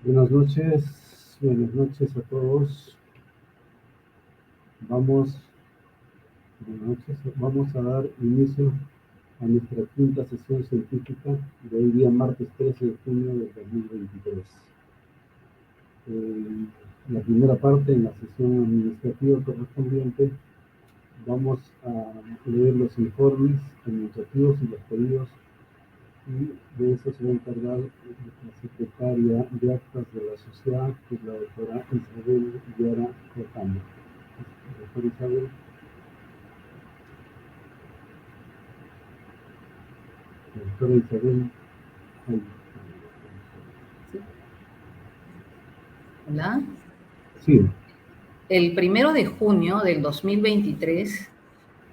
Buenas noches a todos. Vamos a dar inicio a nuestra quinta sesión científica de hoy día, martes 13 de junio del 2023. La primera parte, en la sesión administrativa correspondiente, vamos a leer los informes administrativos y los pedidos, y de eso se va a encargar la secretaria de actas de la sociedad, que es la doctora Isabel Guerra Cortano. Doctora Isabel. Doctora Isabel. Hola. Sí. El 1 de junio del 2023,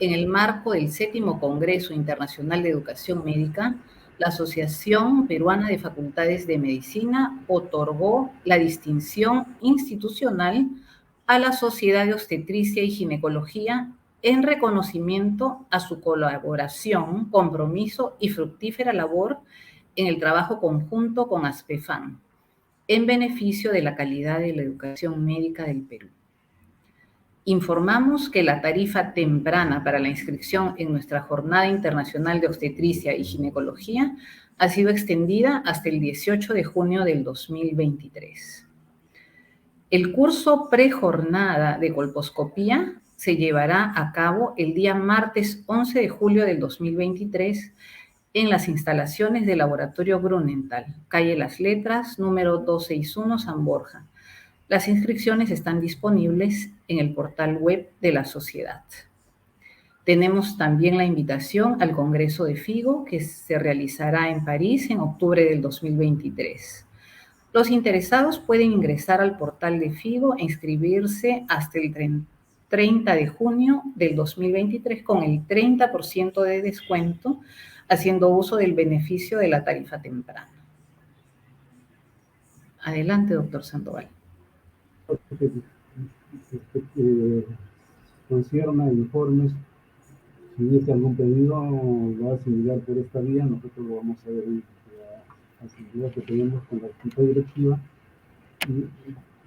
en el marco del 7º Congreso Internacional de Educación Médica, la Asociación Peruana de Facultades de Medicina otorgó la distinción institucional a la Sociedad de Obstetricia y Ginecología en reconocimiento a su colaboración, compromiso y fructífera labor en el trabajo conjunto con ASPEFAM, en beneficio de la calidad de la educación médica del Perú. Informamos que la tarifa temprana para la inscripción en nuestra Jornada Internacional de Obstetricia y Ginecología ha sido extendida hasta el 18 de junio del 2023. El curso prejornada de colposcopía se llevará a cabo el día martes 11 de julio del 2023 en las instalaciones del Laboratorio Grunenthal, calle Las Letras, número 261, San Borja. Las inscripciones están disponibles en el portal web de la sociedad. Tenemos también la invitación al Congreso de FIGO, que se realizará en París en octubre del 2023. Los interesados pueden ingresar al portal de FIGO e inscribirse hasta el 30 de junio del 2023 con el 30% de descuento, haciendo uso del beneficio de la tarifa temprana. Adelante, doctor Sandoval. Concierne a informes, si hubiese algún pedido, lo hacen enviar por esta vía. Nosotros lo vamos a ver en la asamblea que tenemos con la junta directiva y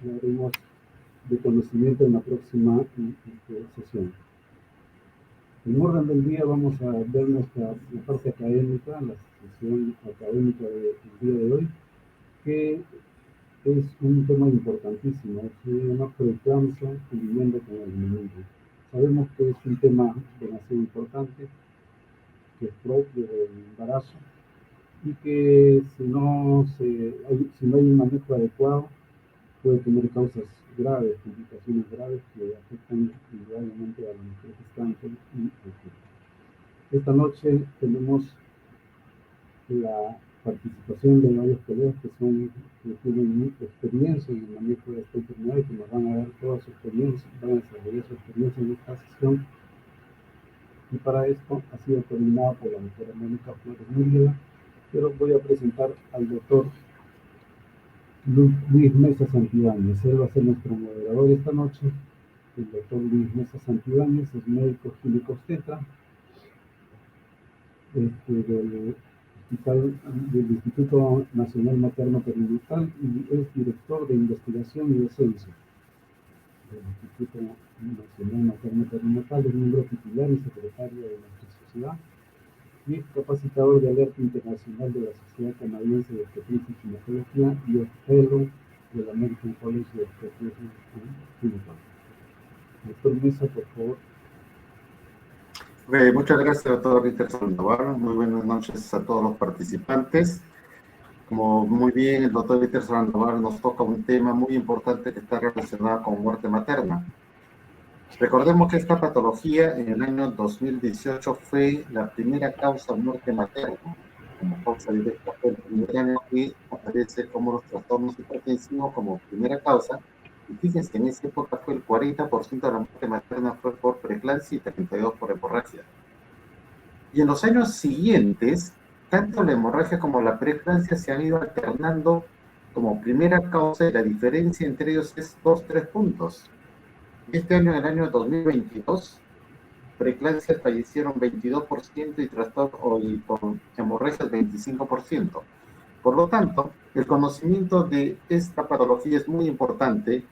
lo haremos de conocimiento en la próxima sesión. En orden del día vamos a ver la parte académica, la sesión académica del día de hoy, que es un tema importantísimo, se llama preeclampsia viviendo con el meningio. Sabemos que es un tema demasiado importante, que es propio del embarazo, y que si no hay un manejo adecuado, puede tener causas graves, complicaciones graves que afectan indudablemente a la mujer gestante y al feto. Esta noche tenemos la participación de varios colegas que tienen mucha experiencia en el manejo de esta enfermedad y que nos van a dar toda su experiencia, van a desarrollar su experiencia en esta sesión. Y para esto ha sido coordinada por la doctora Mónica Flores Murgueda, pero voy a presentar al doctor Luis Mesa Santibáñez. Él va a ser nuestro moderador esta noche. El doctor Luis Mesa Santibáñez es médico ginecobstetra del Instituto Nacional Materno Perinatal y es director de investigación y docencia del Instituto Nacional Materno Perinatal, es miembro titular y secretario de nuestra sociedad y capacitador de alerta internacional de la Sociedad Canadiense de Obstetricia y Ginecología y es fellow del American College of Obstetricia and Gynecology. Doctor Mesa, por favor. Muchas gracias, doctor Ritter Sandoval. Muy buenas noches a todos los participantes. Como muy bien el doctor Ritter Sandoval nos toca un tema muy importante que está relacionado con muerte materna. Recordemos que esta patología en el año 2018 fue la primera causa de muerte materna. Como causa directa fue el primer año que aparece como los trastornos hipertensivos como primera causa. Y fíjense, en esa época fue el 40% de la muerte materna fue por preeclampsia y 32% por hemorragia. Y en los años siguientes, tanto la hemorragia como la preeclampsia se han ido alternando como primera causa y la diferencia entre ellos es 2-3 puntos. Este año, en el año 2022, preeclampsia fallecieron 22% y trastorno y con hemorragias 25%. Por lo tanto, el conocimiento de esta patología es muy importante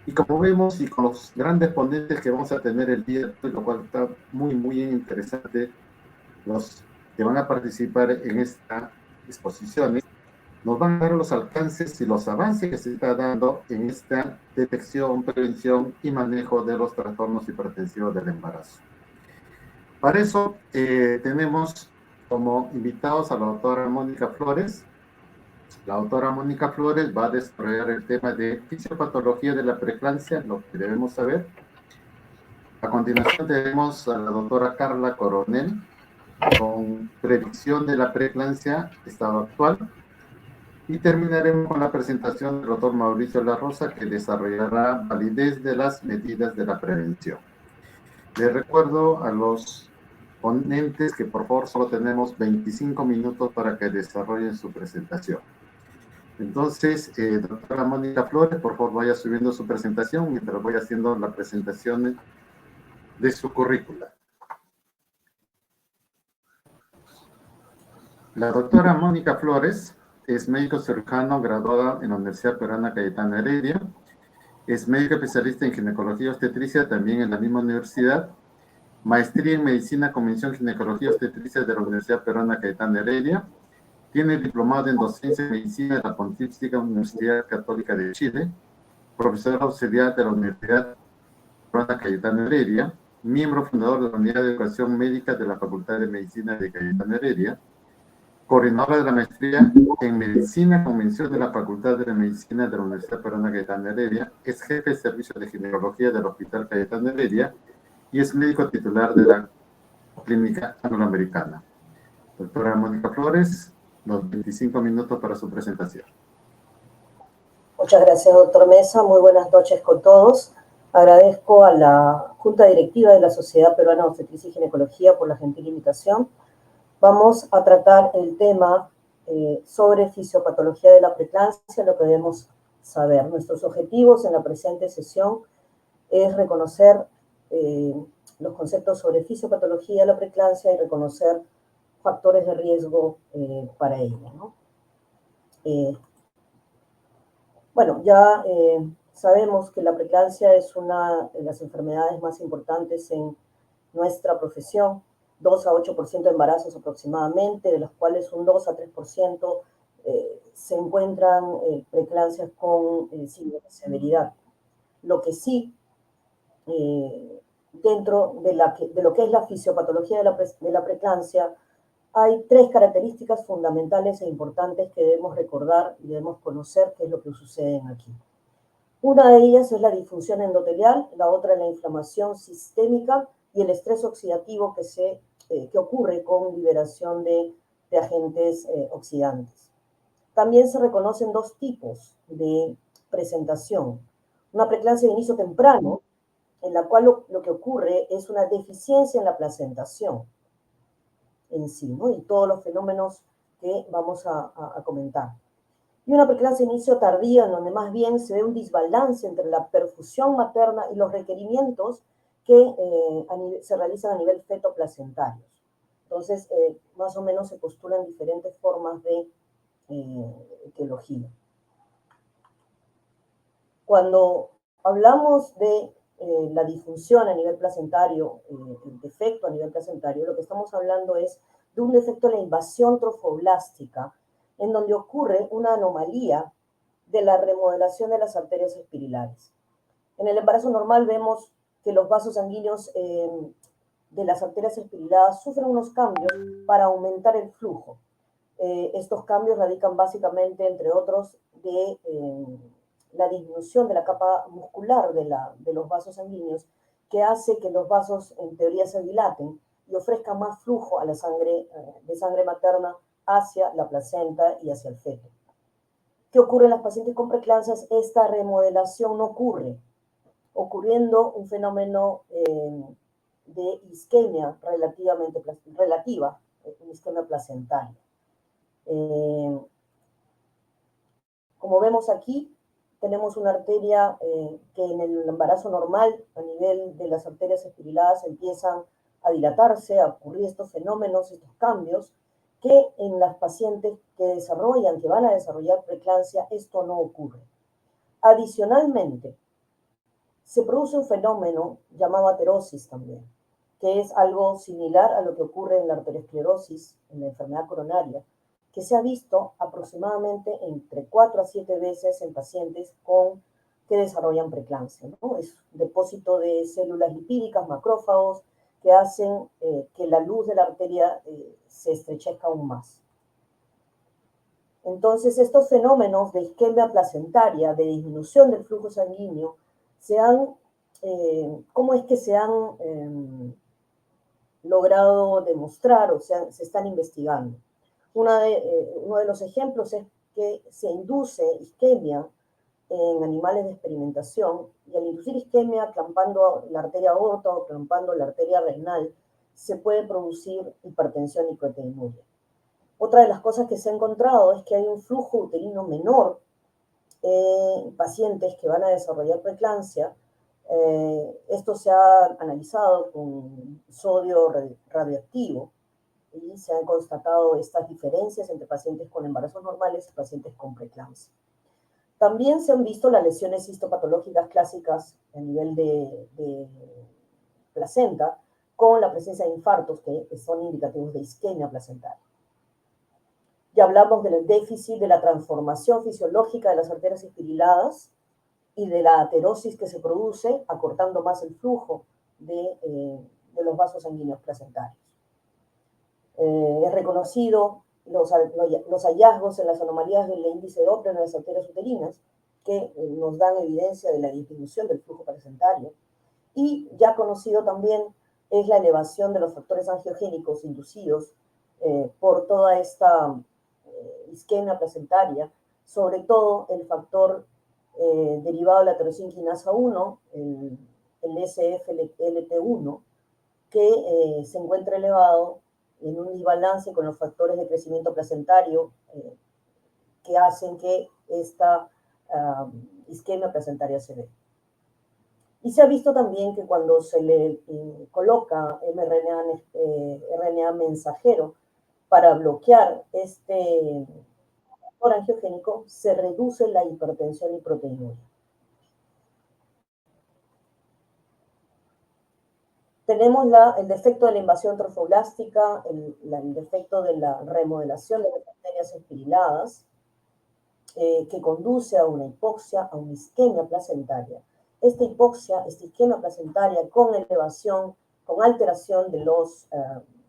y como vemos y con los grandes ponentes que vamos a tener el día de hoy, lo cual está muy interesante, los que van a participar en esta exposición, nos van a dar los alcances y los avances que se está dando en esta detección, prevención y manejo de los trastornos hipertensivos del embarazo. Para eso tenemos como invitados a la doctora Mónica Flores. La doctora Mónica Flores va a desarrollar el tema de fisiopatología de la preeclampsia, lo que debemos saber. A continuación tenemos a la doctora Carla Coronel con predicción de la preeclampsia, estado actual. Y terminaremos con la presentación del doctor Mauricio La Rosa, que desarrollará validez de las medidas de la prevención. Les recuerdo a los ponentes que por favor solo tenemos 25 minutos para que desarrollen su presentación. Entonces, doctora Mónica Flores, por favor vaya subiendo su presentación mientras voy haciendo la presentación de su currícula. La doctora Mónica Flores es médico cirujano graduada en la Universidad Peruana Cayetano Heredia. Es médico especialista en ginecología y obstetricia también en la misma universidad. Maestría en medicina con mención ginecología y obstetricia de la Universidad Peruana Cayetano Heredia. Tiene diplomado en docencia en medicina de la Pontificia Universidad Católica de Chile. Profesor auxiliar de la Universidad Peruana Cayetano Heredia. Miembro fundador de la Unidad de Educación Médica de la Facultad de Medicina de Cayetano Heredia. Coordinadora de la maestría en Medicina con mención de la Facultad de Medicina de la Universidad Peruana Cayetano Heredia, es jefe de servicio de ginecología del Hospital Cayetano Heredia y es médico titular de la Clínica Angloamericana. Doctora Mónica Flores, los 25 minutos para su presentación. Muchas gracias, doctor Mesa. Muy buenas noches con todos. Agradezco a la Junta Directiva de la Sociedad Peruana de Obstetricia y Ginecología por la gentil invitación. Vamos a tratar el tema sobre fisiopatología de la preeclampsia, lo que debemos saber. Nuestros objetivos en la presente sesión es reconocer los conceptos sobre fisiopatología de la preeclampsia y reconocer factores de riesgo para ella, ¿no? Bueno, ya sabemos que la preeclampsia es una de las enfermedades más importantes en nuestra profesión. 2 a 8% de embarazos aproximadamente, de los cuales un 2 a 3% se encuentran preeclampsias con signos de severidad. Lo que sí, dentro de lo que es la fisiopatología de la preeclampsia, hay 3 características fundamentales e importantes que debemos recordar y debemos conocer qué es lo que sucede aquí. Una de ellas es la disfunción endotelial, la otra es la inflamación sistémica y el estrés oxidativo que ocurre con liberación de agentes oxidantes. También se reconocen 2 tipos de presentación. Una preeclampsia de inicio temprano, en la cual lo que ocurre es una deficiencia en la placentación en sí, ¿no? Y todos los fenómenos que vamos a comentar. Y una preeclampsia de inicio tardío, en donde más bien se ve un desbalance entre la perfusión materna y los requerimientos que se realizan a nivel feto-placentarios. Entonces, más o menos se postulan diferentes formas de etiología. Cuando hablamos de la disfunción a nivel placentario, el defecto a nivel placentario, lo que estamos hablando es de un defecto en la invasión trofoblástica, en donde ocurre una anomalía de la remodelación de las arterias espiralares. En el embarazo normal vemos que los vasos sanguíneos de las arterias espiraladas sufren unos cambios para aumentar el flujo. Estos cambios radican básicamente, entre otros, de la disminución de la capa muscular de los vasos sanguíneos, que hace que los vasos en teoría se dilaten y ofrezcan más flujo a la sangre, de sangre materna hacia la placenta y hacia el feto. ¿Qué ocurre en las pacientes con preeclampsias? Esta remodelación no ocurre, ocurriendo un fenómeno de isquemia relativa, una isquemia placentaria. Como vemos aquí, tenemos una arteria que en el embarazo normal, a nivel de las arterias espiraladas, empiezan a dilatarse, a ocurrir estos fenómenos, estos cambios, que en las pacientes que van a desarrollar preeclampsia, esto no ocurre. Adicionalmente, se produce un fenómeno llamado aterosis también, que es algo similar a lo que ocurre en la arteriosclerosis, en la enfermedad coronaria, que se ha visto aproximadamente entre 4 a 7 veces en pacientes que desarrollan preeclampsia, ¿no? Es depósito de células lipídicas, macrófagos, que hacen que la luz de la arteria se estrechezca aún más. Entonces, estos fenómenos de isquemia placentaria, de disminución del flujo sanguíneo, ¿cómo es que se han logrado demostrar o se están investigando? Uno de los ejemplos es que se induce isquemia en animales de experimentación, y al inducir isquemia clampando la arteria aorta o clampando la arteria renal, se puede producir hipertensión y proteinuria. Otra de las cosas que se ha encontrado es que hay un flujo uterino menor en pacientes que van a desarrollar preeclampsia. Esto se ha analizado con sodio radioactivo y se han constatado estas diferencias entre pacientes con embarazos normales y pacientes con preeclampsia. También se han visto las lesiones histopatológicas clásicas a nivel de placenta con la presencia de infartos que son indicativos de isquemia placentaria. Ya hablamos del déficit de la transformación fisiológica de las arterias espiriladas y de la aterosis que se produce acortando más el flujo de los vasos sanguíneos placentarios. Es reconocido los hallazgos en las anomalías del índice de Doppler en las arterias uterinas que nos dan evidencia de la disminución del flujo placentario. Y ya conocido también es la elevación de los factores angiogénicos inducidos por toda esta isquemia placentaria, sobre todo el factor derivado de la tirosina quinasa 1, el SFLT1, que se encuentra elevado en un desbalance con los factores de crecimiento placentario que hacen que esta isquemia placentaria se dé. Y se ha visto también que cuando se le coloca mRNA mensajero para bloquear este factor angiogénico, se reduce la hipertensión y proteinuria. Tenemos el defecto de la invasión trofoblástica, el defecto de la remodelación de las arterias espiriladas, que conduce a una hipoxia, a una isquemia placentaria. Esta hipoxia, esta isquemia placentaria con elevación, con alteración de los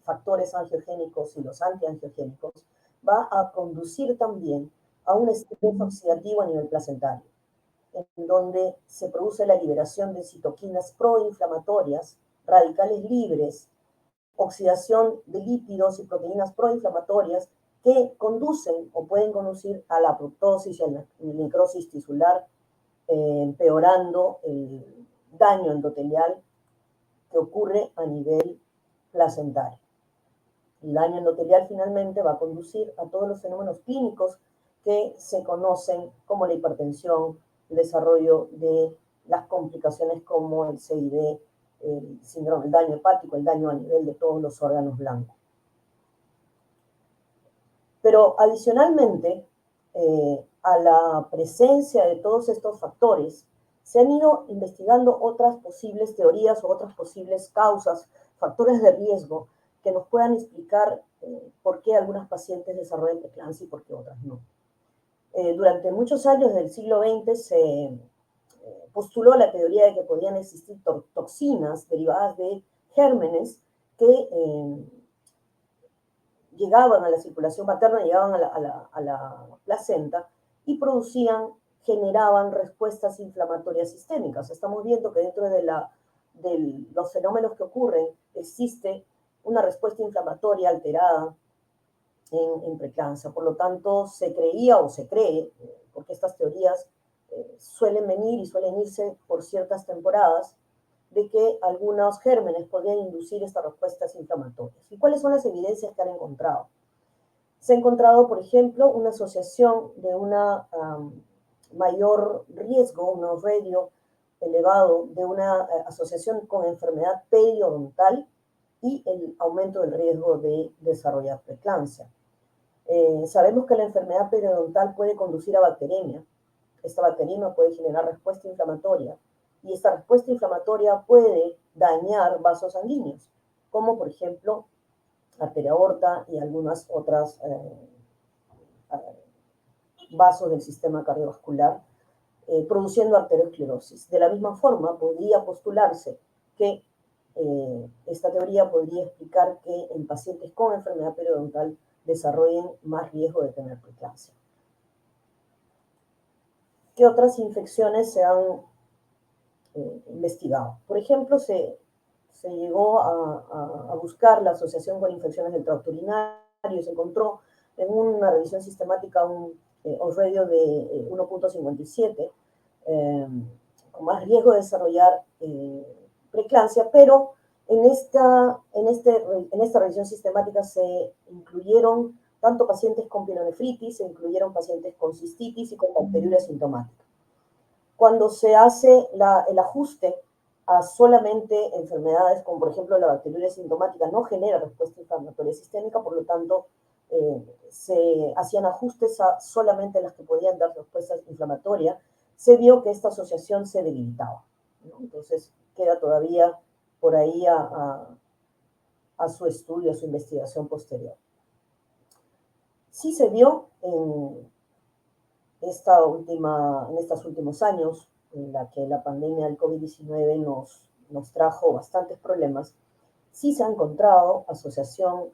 factores angiogénicos y los antiangiogénicos, va a conducir también a un estrés oxidativo a nivel placentario, en donde se produce la liberación de citoquinas proinflamatorias, radicales libres, oxidación de lípidos y proteínas proinflamatorias que conducen o pueden conducir a la apoptosis y a la necrosis tisular, empeorando el daño endotelial que ocurre a nivel placentario. El daño endotelial finalmente va a conducir a todos los fenómenos clínicos que se conocen como la hipertensión, el desarrollo de las complicaciones como el CID, el síndrome del daño hepático, el daño a nivel de todos los órganos blancos. Pero adicionalmente, a la presencia de todos estos factores, se han ido investigando otras posibles teorías o otras posibles causas, factores de riesgo que nos puedan explicar por qué algunas pacientes desarrollan preeclampsia y por qué otras no. Durante muchos años del siglo XX se postuló la teoría de que podían existir toxinas derivadas de gérmenes que llegaban a la circulación materna, llegaban a la placenta y generaban respuestas inflamatorias sistémicas. Estamos viendo que dentro de los fenómenos que ocurren existe una respuesta inflamatoria alterada en preeclampsia. Por lo tanto, se creía o se cree, porque estas teorías suelen venir y suelen irse por ciertas temporadas, de que algunos gérmenes podrían inducir estas respuestas inflamatorias. ¿Y cuáles son las evidencias que han encontrado? Se ha encontrado, por ejemplo, una asociación de una mayor riesgo, un riesgo elevado de una asociación con enfermedad periodontal y el aumento del riesgo de desarrollar preeclampsia. Sabemos que la enfermedad periodontal puede conducir a bacteremia. Esta bacteremia puede generar respuesta inflamatoria y esta respuesta inflamatoria puede dañar vasos sanguíneos, como por ejemplo arteria aorta y algunas otras vasos del sistema cardiovascular, produciendo arteriosclerosis. De la misma forma, podría postularse que esta teoría podría explicar que en pacientes con enfermedad periodontal desarrollen más riesgo de tener preeclampsia. ¿Qué otras infecciones se han investigado? Por ejemplo, se llegó a buscar la asociación con infecciones del tracto urinario, se encontró en una revisión sistemática un odds-ratio de 1.57, con más riesgo de desarrollar preeclampsia, pero en esta revisión sistemática se incluyeron tanto pacientes con pielonefritis, se incluyeron pacientes con cistitis y con bacteriuria sintomática. Cuando se hace el ajuste a solamente enfermedades como por ejemplo la bacteriuria sintomática no genera respuesta inflamatoria sistémica, por lo tanto se hacían ajustes a solamente las que podían dar respuesta inflamatoria, se vio que esta asociación se debilitaba, ¿no? Entonces queda todavía por ahí a su estudio, a su investigación posterior. Sí se vio en estos últimos años, en la que la pandemia del COVID-19 nos trajo bastantes problemas, sí se ha encontrado asociación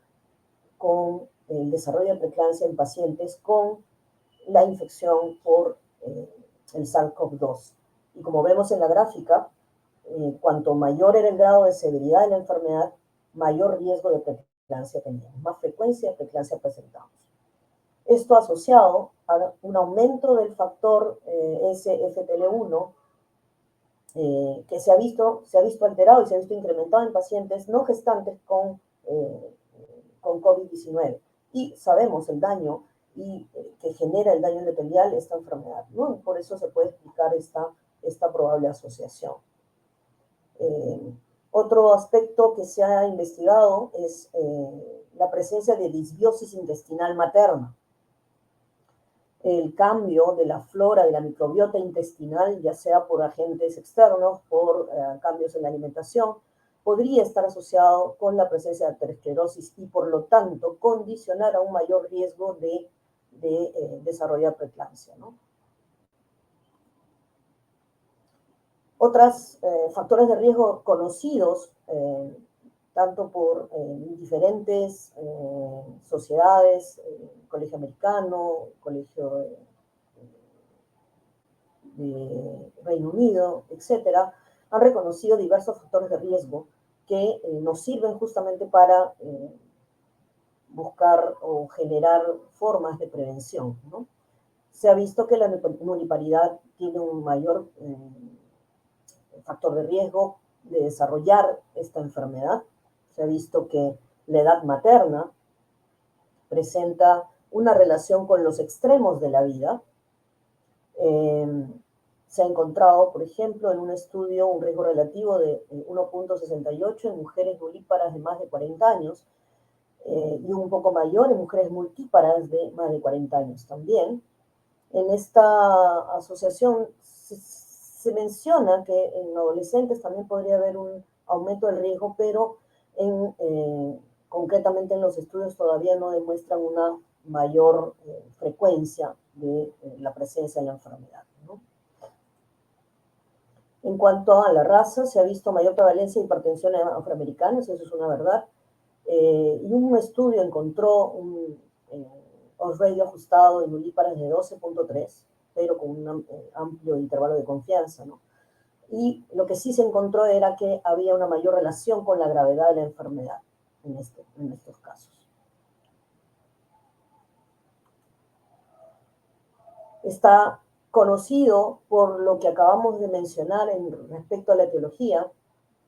con el desarrollo de preeclampsia en pacientes con la infección por el SARS-CoV-2. Y como vemos en la gráfica, cuanto mayor era el grado de severidad de la enfermedad, mayor riesgo de preeclampsia teníamos, más frecuencia de preeclampsia presentamos. Esto asociado a un aumento del factor SFTL1 que se ha visto alterado y se ha visto incrementado en pacientes no gestantes con COVID-19. Y sabemos el daño que genera el daño endotelial esta enfermedad, ¿no? Por eso se puede explicar esta probable asociación. Otro aspecto que se ha investigado es la presencia de disbiosis intestinal materna. El cambio de la flora, de la microbiota intestinal, ya sea por agentes externos, por cambios en la alimentación, podría estar asociado con la presencia de arteriosclerosis y, por lo tanto, condicionar a un mayor riesgo de desarrollar preeclampsia, ¿no? Otros factores de riesgo conocidos, tanto por diferentes sociedades, Colegio Americano, Colegio de Reino Unido, etcétera, han reconocido diversos factores de riesgo que nos sirven justamente para buscar o generar formas de prevención, ¿no? Se ha visto que la nulliparidad tiene un mayor factor de riesgo de desarrollar esta enfermedad. Se ha visto que la edad materna presenta una relación con los extremos de la vida. Se ha encontrado, por ejemplo, en un estudio un riesgo relativo de 1.68 en mujeres nulíparas de más de 40 años y un poco mayor en mujeres multíparas de más de 40 años también. En esta asociación se menciona que en adolescentes también podría haber un aumento del riesgo, pero concretamente en los estudios todavía no demuestran una mayor frecuencia de la presencia de la enfermedad, ¿no? En cuanto a la raza, se ha visto mayor prevalencia de hipertensión en afroamericanos, eso es una verdad. Y un estudio encontró un odds-ratio ajustado en nulíparas de 12.3, pero con un amplio intervalo de confianza, ¿no? Y lo que sí se encontró era que había una mayor relación con la gravedad de la enfermedad en estos casos. Está conocido por lo que acabamos de mencionar respecto a la etiología,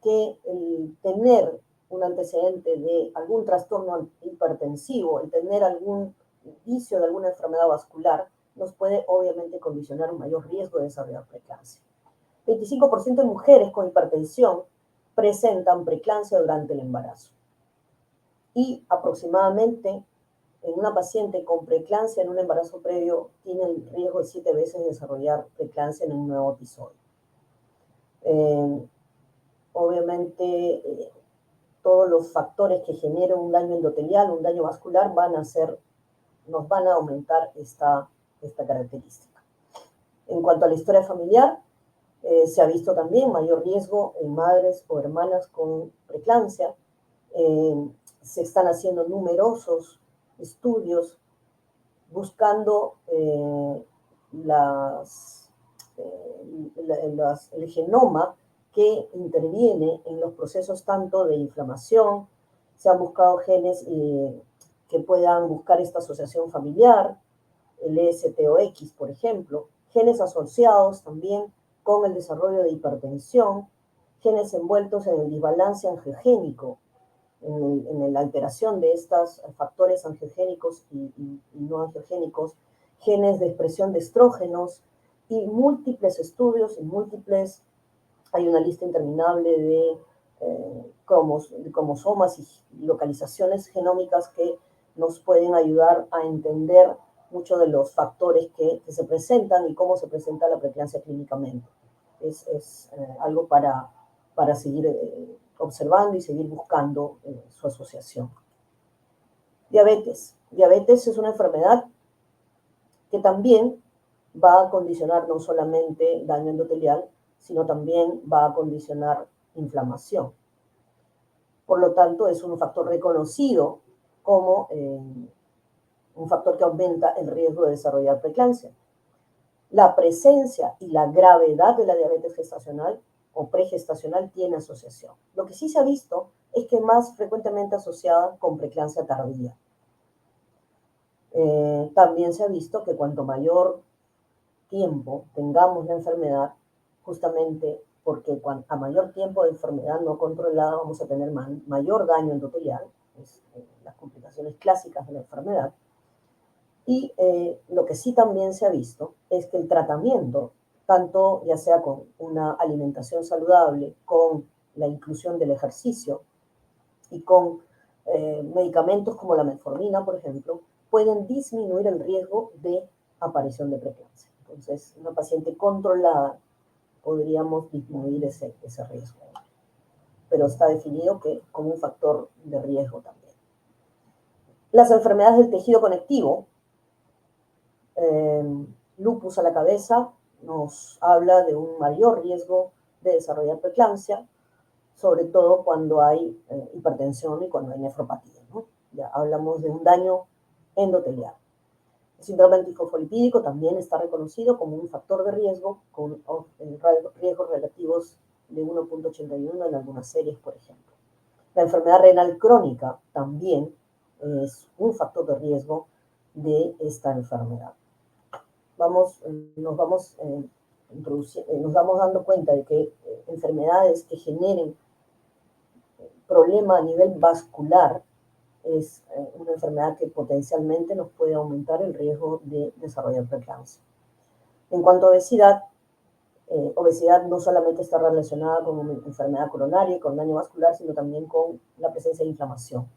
que el tener un antecedente de algún trastorno hipertensivo, el tener algún indicio de alguna enfermedad vascular, nos puede obviamente condicionar un mayor riesgo de desarrollar preeclampsia. 25% de mujeres con hipertensión presentan preeclampsia durante el embarazo. Y aproximadamente en una paciente con preeclampsia en un embarazo previo tiene el riesgo de 7 veces de desarrollar preeclampsia en un nuevo episodio. Obviamente, todos los factores que generen un daño endotelial, un daño vascular, nos van a aumentar esta característica. En cuanto a la historia familiar, se ha visto también mayor riesgo en madres o hermanas con preeclampsia. Se están haciendo numerosos estudios buscando el genoma que interviene en los procesos tanto de inflamación. Se han buscado genes que puedan buscar esta asociación familiar, el ESTOX, por ejemplo, genes asociados también con el desarrollo de hipertensión, genes envueltos en el desbalance angiogénico, en la alteración de estos factores angiogénicos y no angiogénicos, genes de expresión de estrógenos y múltiples estudios hay una lista interminable de cromosomas y localizaciones genómicas que nos pueden ayudar a entender muchos de los factores que se presentan y cómo se presenta la preeclampsia clínicamente. Es algo para seguir observando y seguir buscando su asociación. Diabetes. Diabetes es una enfermedad que también va a condicionar no solamente daño endotelial, sino también va a condicionar inflamación. Por lo tanto, es un factor reconocido como un factor que aumenta el riesgo de desarrollar preeclampsia. La presencia y la gravedad de la diabetes gestacional o pregestacional tiene asociación. Lo que sí se ha visto es que más frecuentemente asociada con preeclampsia tardía. También se ha visto que cuanto mayor tiempo tengamos la enfermedad, justamente porque a mayor tiempo de enfermedad no controlada vamos a tener mayor daño endotelial, las complicaciones clásicas de la enfermedad. Y lo que sí también se ha visto es que el tratamiento, tanto ya sea con una alimentación saludable, con la inclusión del ejercicio y con medicamentos como la metformina, por ejemplo, pueden disminuir el riesgo de aparición de preeclampsia. Entonces, una paciente controlada podríamos disminuir ese riesgo. Pero está definido que como un factor de riesgo también. Las enfermedades del tejido conectivo, lupus a la cabeza, nos habla de un mayor riesgo de desarrollar preeclampsia, sobre todo cuando hay hipertensión y cuando hay nefropatía, ¿no? Ya hablamos de un daño endotelial. El síndrome antifosfolipídico también está reconocido como un factor de riesgo con riesgos relativos de 1.81 en algunas series, por ejemplo. La enfermedad renal crónica también es un factor de riesgo de esta enfermedad. Nos vamos dando cuenta de que enfermedades que generen problema a nivel vascular es una enfermedad que potencialmente nos puede aumentar el riesgo de desarrollar preeclampsia. En cuanto a obesidad, obesidad no solamente está relacionada con una enfermedad coronaria y con daño vascular, sino también con la presencia de inflamación.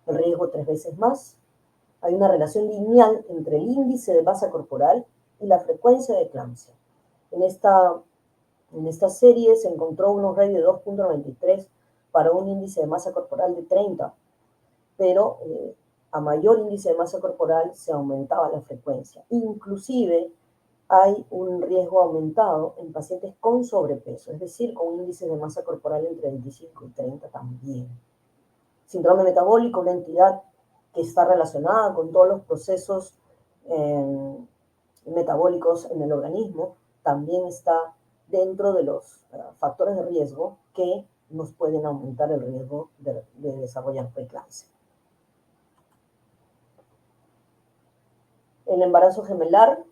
El riesgo 3 veces más. Hay una relación lineal entre el índice de masa corporal y la frecuencia de eclampsia. En esta serie se encontró unos radios de 2.93 para un índice de masa corporal de 30, pero a mayor índice de masa corporal se aumentaba la frecuencia. Inclusive hay un riesgo aumentado en pacientes con sobrepeso, es decir, con índices de masa corporal entre 25 y 30 también. Síndrome metabólico, una entidad que está relacionada con todos los procesos metabólicos en el organismo, también está dentro de los factores de riesgo que nos pueden aumentar el riesgo de desarrollar preeclampsia. El embarazo gemelar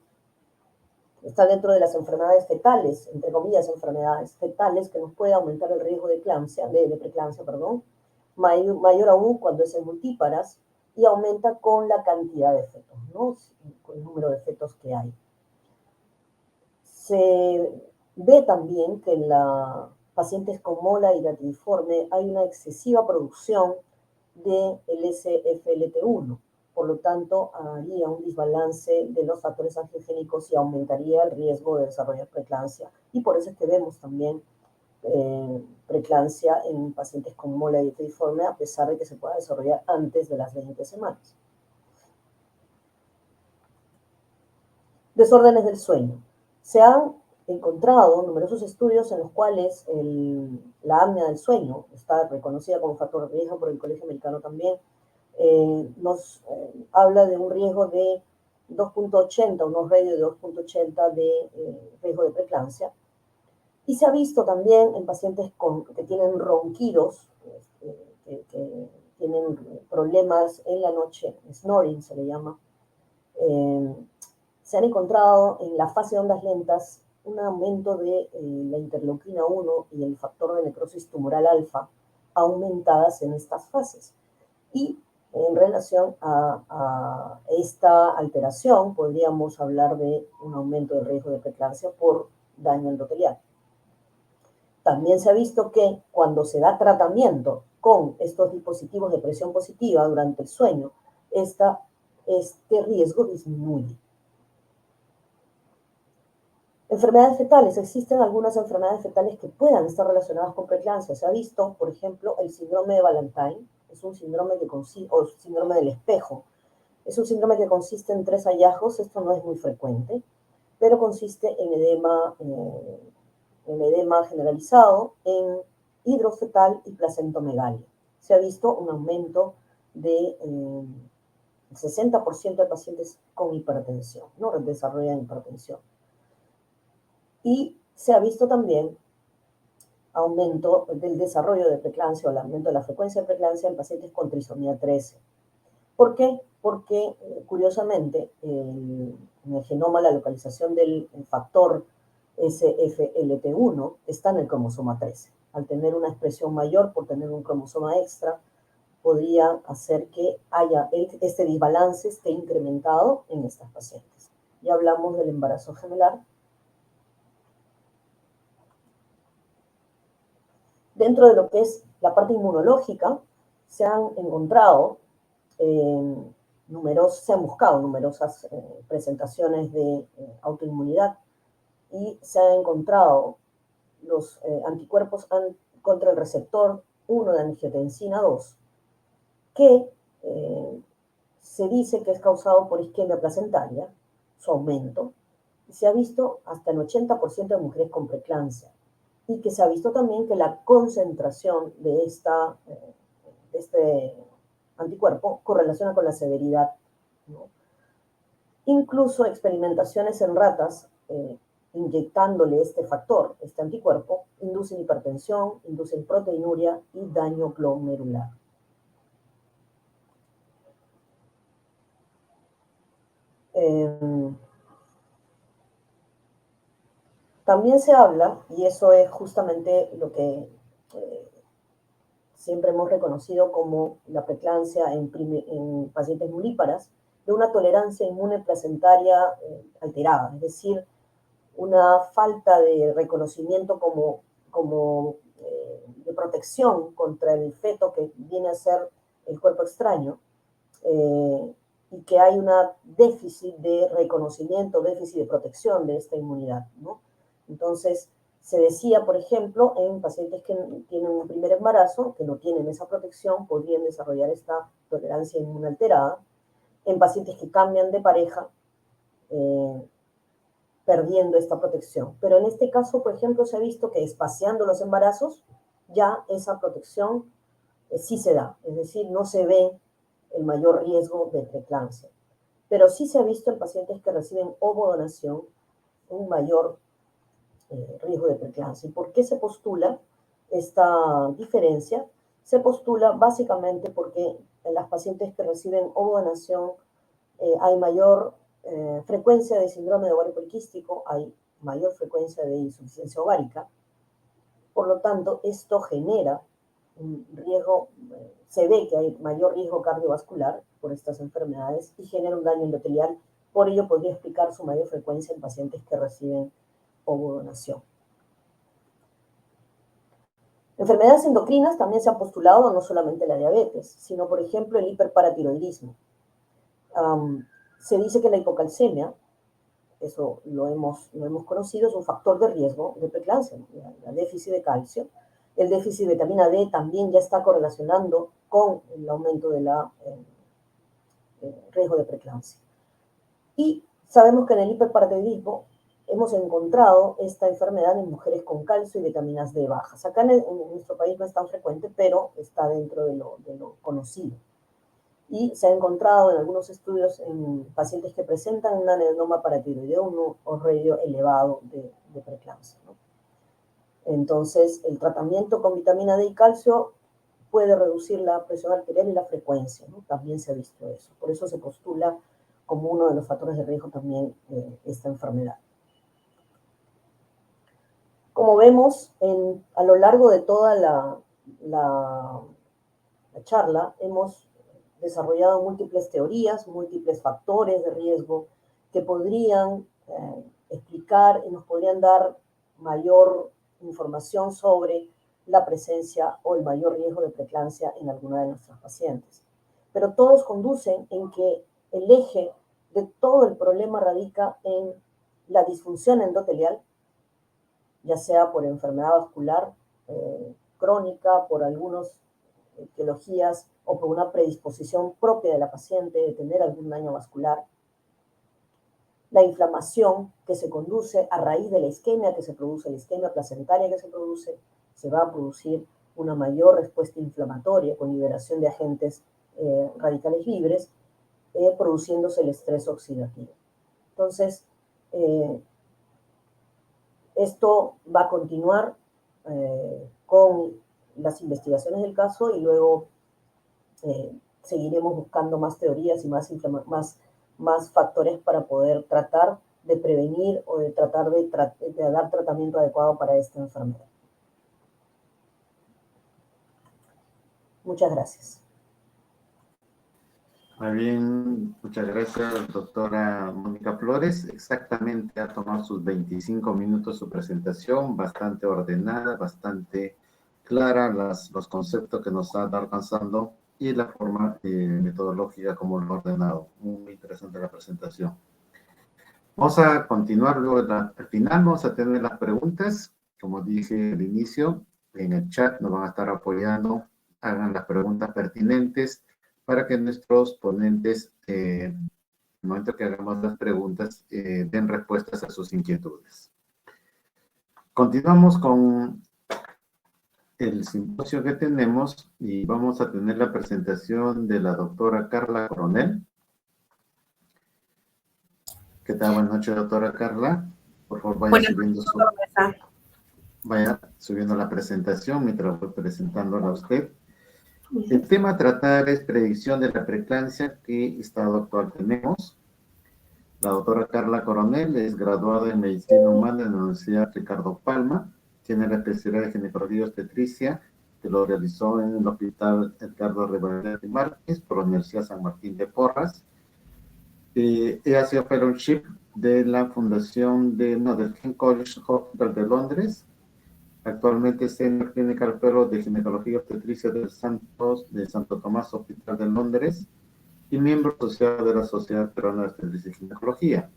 está dentro de las enfermedades fetales, entre comillas, enfermedades fetales que nos puede aumentar el riesgo de preeclampsia, mayor aún cuando es en multíparas y aumenta con la cantidad de fetos, ¿no? Con el número de fetos que hay. Se ve también que en las pacientes con mola hidatidiforme hay una excesiva producción del SFLT1, por lo tanto, haría un desbalance de los factores angiogénicos y aumentaría el riesgo de desarrollar preeclampsia. Y por eso es que vemos también preeclampsia en pacientes con mola dietiforme, a pesar de que se pueda desarrollar antes de las 20 semanas. Desórdenes del sueño. Se han encontrado numerosos estudios en los cuales la apnea del sueño, está reconocida como factor de riesgo por el Colegio Americano también, nos habla de un riesgo de 2.80, unos radios de 2.80 de riesgo de preeclampsia. Y se ha visto también en pacientes que tienen ronquidos, que tienen problemas en la noche, snoring se le llama. Se han encontrado en la fase de ondas lentas un aumento de la interleuquina 1 y el factor de necrosis tumoral alfa aumentadas en estas fases. Y en relación a esta alteración, podríamos hablar de un aumento del riesgo de preeclampsia por daño endotelial. También se ha visto que cuando se da tratamiento con estos dispositivos de presión positiva durante el sueño, este riesgo disminuye. Enfermedades fetales. Existen algunas enfermedades fetales que puedan estar relacionadas con preeclampsia. Se ha visto, por ejemplo, el síndrome de Valentine. Es un síndrome o síndrome del espejo. Es un síndrome que consiste en 3 hallazgos. Esto no es muy frecuente, pero consiste en edema generalizado, en hidrofetal y placentomegalia. Se ha visto un aumento de 60% de pacientes con hipertensión, ¿no? Desarrollan hipertensión. Y se ha visto también aumento del desarrollo de preeclampsia o el aumento de la frecuencia de preeclampsia en pacientes con trisomía 13. ¿Por qué? Porque, curiosamente, en el genoma la localización del factor SFLT1 está en el cromosoma 13. Al tener una expresión mayor por tener un cromosoma extra, podría hacer que este desbalance esté incrementado en estas pacientes. Ya hablamos del embarazo gemelar. Dentro de lo que es la parte inmunológica, se han encontrado se han buscado numerosas presentaciones de autoinmunidad y se han encontrado los anticuerpos contra el receptor 1 de angiotensina 2, que se dice que es causado por isquemia placentaria, su aumento, y se ha visto hasta el 80% de mujeres con preeclampsia, y que se ha visto también que la concentración de este anticuerpo correlaciona con la severidad, ¿no? Incluso experimentaciones en ratas inyectándole este factor, este anticuerpo, inducen hipertensión, inducen proteinuria y daño glomerular. También se habla, y eso es justamente lo que siempre hemos reconocido como la preeclampsia en pacientes mulíparas, de una tolerancia inmune placentaria alterada, es decir, una falta de reconocimiento como de protección contra el feto que viene a ser el cuerpo extraño, y que hay un déficit de reconocimiento, déficit de protección de esta inmunidad, ¿no? Entonces, se decía, por ejemplo, en pacientes que tienen un primer embarazo, que no tienen esa protección, podrían desarrollar esta tolerancia inmune alterada. En pacientes que cambian de pareja, perdiendo esta protección. Pero en este caso, por ejemplo, se ha visto que espaciando los embarazos, ya esa protección sí se da. Es decir, no se ve el mayor riesgo de preeclampsia. Pero sí se ha visto en pacientes que reciben ovodonación un mayor riesgo de preeclampsia. ¿Y por qué se postula esta diferencia? Se postula básicamente porque en las pacientes que reciben ovodonación hay mayor frecuencia de síndrome de ovario poliquístico, hay mayor frecuencia de insuficiencia ovárica. Por lo tanto, esto genera un riesgo, se ve que hay mayor riesgo cardiovascular por estas enfermedades y genera un daño endotelial. Por ello, podría explicar su mayor frecuencia en pacientes que reciben ovodonación. Enfermedades endocrinas también se han postulado, no solamente la diabetes, sino, por ejemplo, el hiperparatiroidismo. Se dice que la hipocalcemia, eso lo hemos conocido, es un factor de riesgo de preeclampsia, el déficit de calcio. El déficit de vitamina D también ya está correlacionando con el aumento del riesgo de preeclampsia. Y sabemos que en el hiperparatidismo hemos encontrado esta enfermedad en mujeres con calcio y vitaminas D bajas. Acá en nuestro país no es tan frecuente, pero está dentro de lo conocido. Y se ha encontrado en algunos estudios en pacientes que presentan un adenoma paratiroideo, un radio elevado de preeclampsia, ¿no? Entonces, el tratamiento con vitamina D y calcio puede reducir la presión arterial y la frecuencia, ¿no? También se ha visto eso. Por eso se postula como uno de los factores de riesgo también esta enfermedad. Como vemos, a lo largo de toda la charla, hemos desarrollado múltiples teorías, múltiples factores de riesgo que podrían explicar y nos podrían dar mayor información sobre la presencia o el mayor riesgo de preeclampsia en alguna de nuestras pacientes. Pero todos conducen en que el eje de todo el problema radica en la disfunción endotelial, ya sea por enfermedad vascular crónica, por algunas etiologías o por una predisposición propia de la paciente de tener algún daño vascular. La inflamación que se conduce a raíz de la isquemia que se produce, la isquemia placentaria que se va a producir una mayor respuesta inflamatoria con liberación de agentes radicales libres, produciéndose el estrés oxidativo. Entonces, esto va a continuar con las investigaciones del caso y luego seguiremos buscando más teorías y más factores para poder tratar de prevenir o de tratar de dar tratamiento adecuado para esta enfermedad. Muchas gracias. Muy bien, muchas gracias, doctora Mónica Flores. Exactamente ha tomado sus 25 minutos su presentación, bastante ordenada, bastante clara, los conceptos que nos está alcanzando y la forma metodológica como lo ha ordenado. Muy interesante la presentación. Vamos a continuar luego al final, vamos a tener las preguntas. Como dije al inicio, en el chat nos van a estar apoyando, hagan las preguntas pertinentes para que nuestros ponentes, en el momento que hagamos las preguntas, den respuestas a sus inquietudes. Continuamos con el simposio que tenemos y vamos a tener la presentación de la doctora Carla Coronel. ¿Qué tal? Buenas noches, doctora Carla. Por favor, vaya subiendo la presentación mientras voy presentándola a usted. El tema a tratar es predicción de la preeclampsia, qué estado actual tenemos. La doctora Carla Coronel es graduada en Medicina Humana en la Universidad Ricardo Palma. Tiene la especialidad de ginecología y obstetricia, que lo realizó en el Hospital Edgardo Rivera Márquez por la Universidad San Martín de Porras. Ella ha sido fellowship de la fundación del King College Hospital de Londres. Actualmente es Senior Clinical Fellow de Ginecología y Obstetricia de Santo Tomás Hospital de Londres y miembro asociado de la Sociedad Peruana de Obstetricia y Ginecología.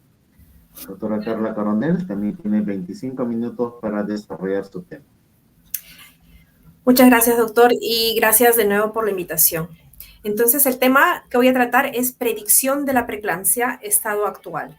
Doctora Carla Coronel también tiene 25 minutos para desarrollar su tema. Muchas gracias, doctor, y gracias de nuevo por la invitación. Entonces, el tema que voy a tratar es predicción de la preeclampsia, estado actual.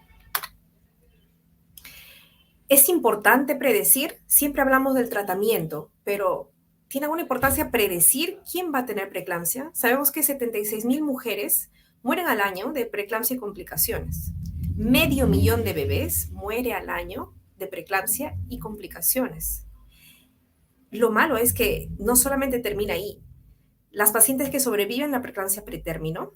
Es importante predecir, siempre hablamos del tratamiento, pero ¿tiene alguna importancia predecir quién va a tener preeclampsia? Sabemos que 76,000 mujeres mueren al año de preeclampsia y complicaciones. 500,000 de bebés muere al año de preeclampsia y complicaciones. Lo malo es que no solamente termina ahí. Las pacientes que sobreviven a la preeclampsia pretérmino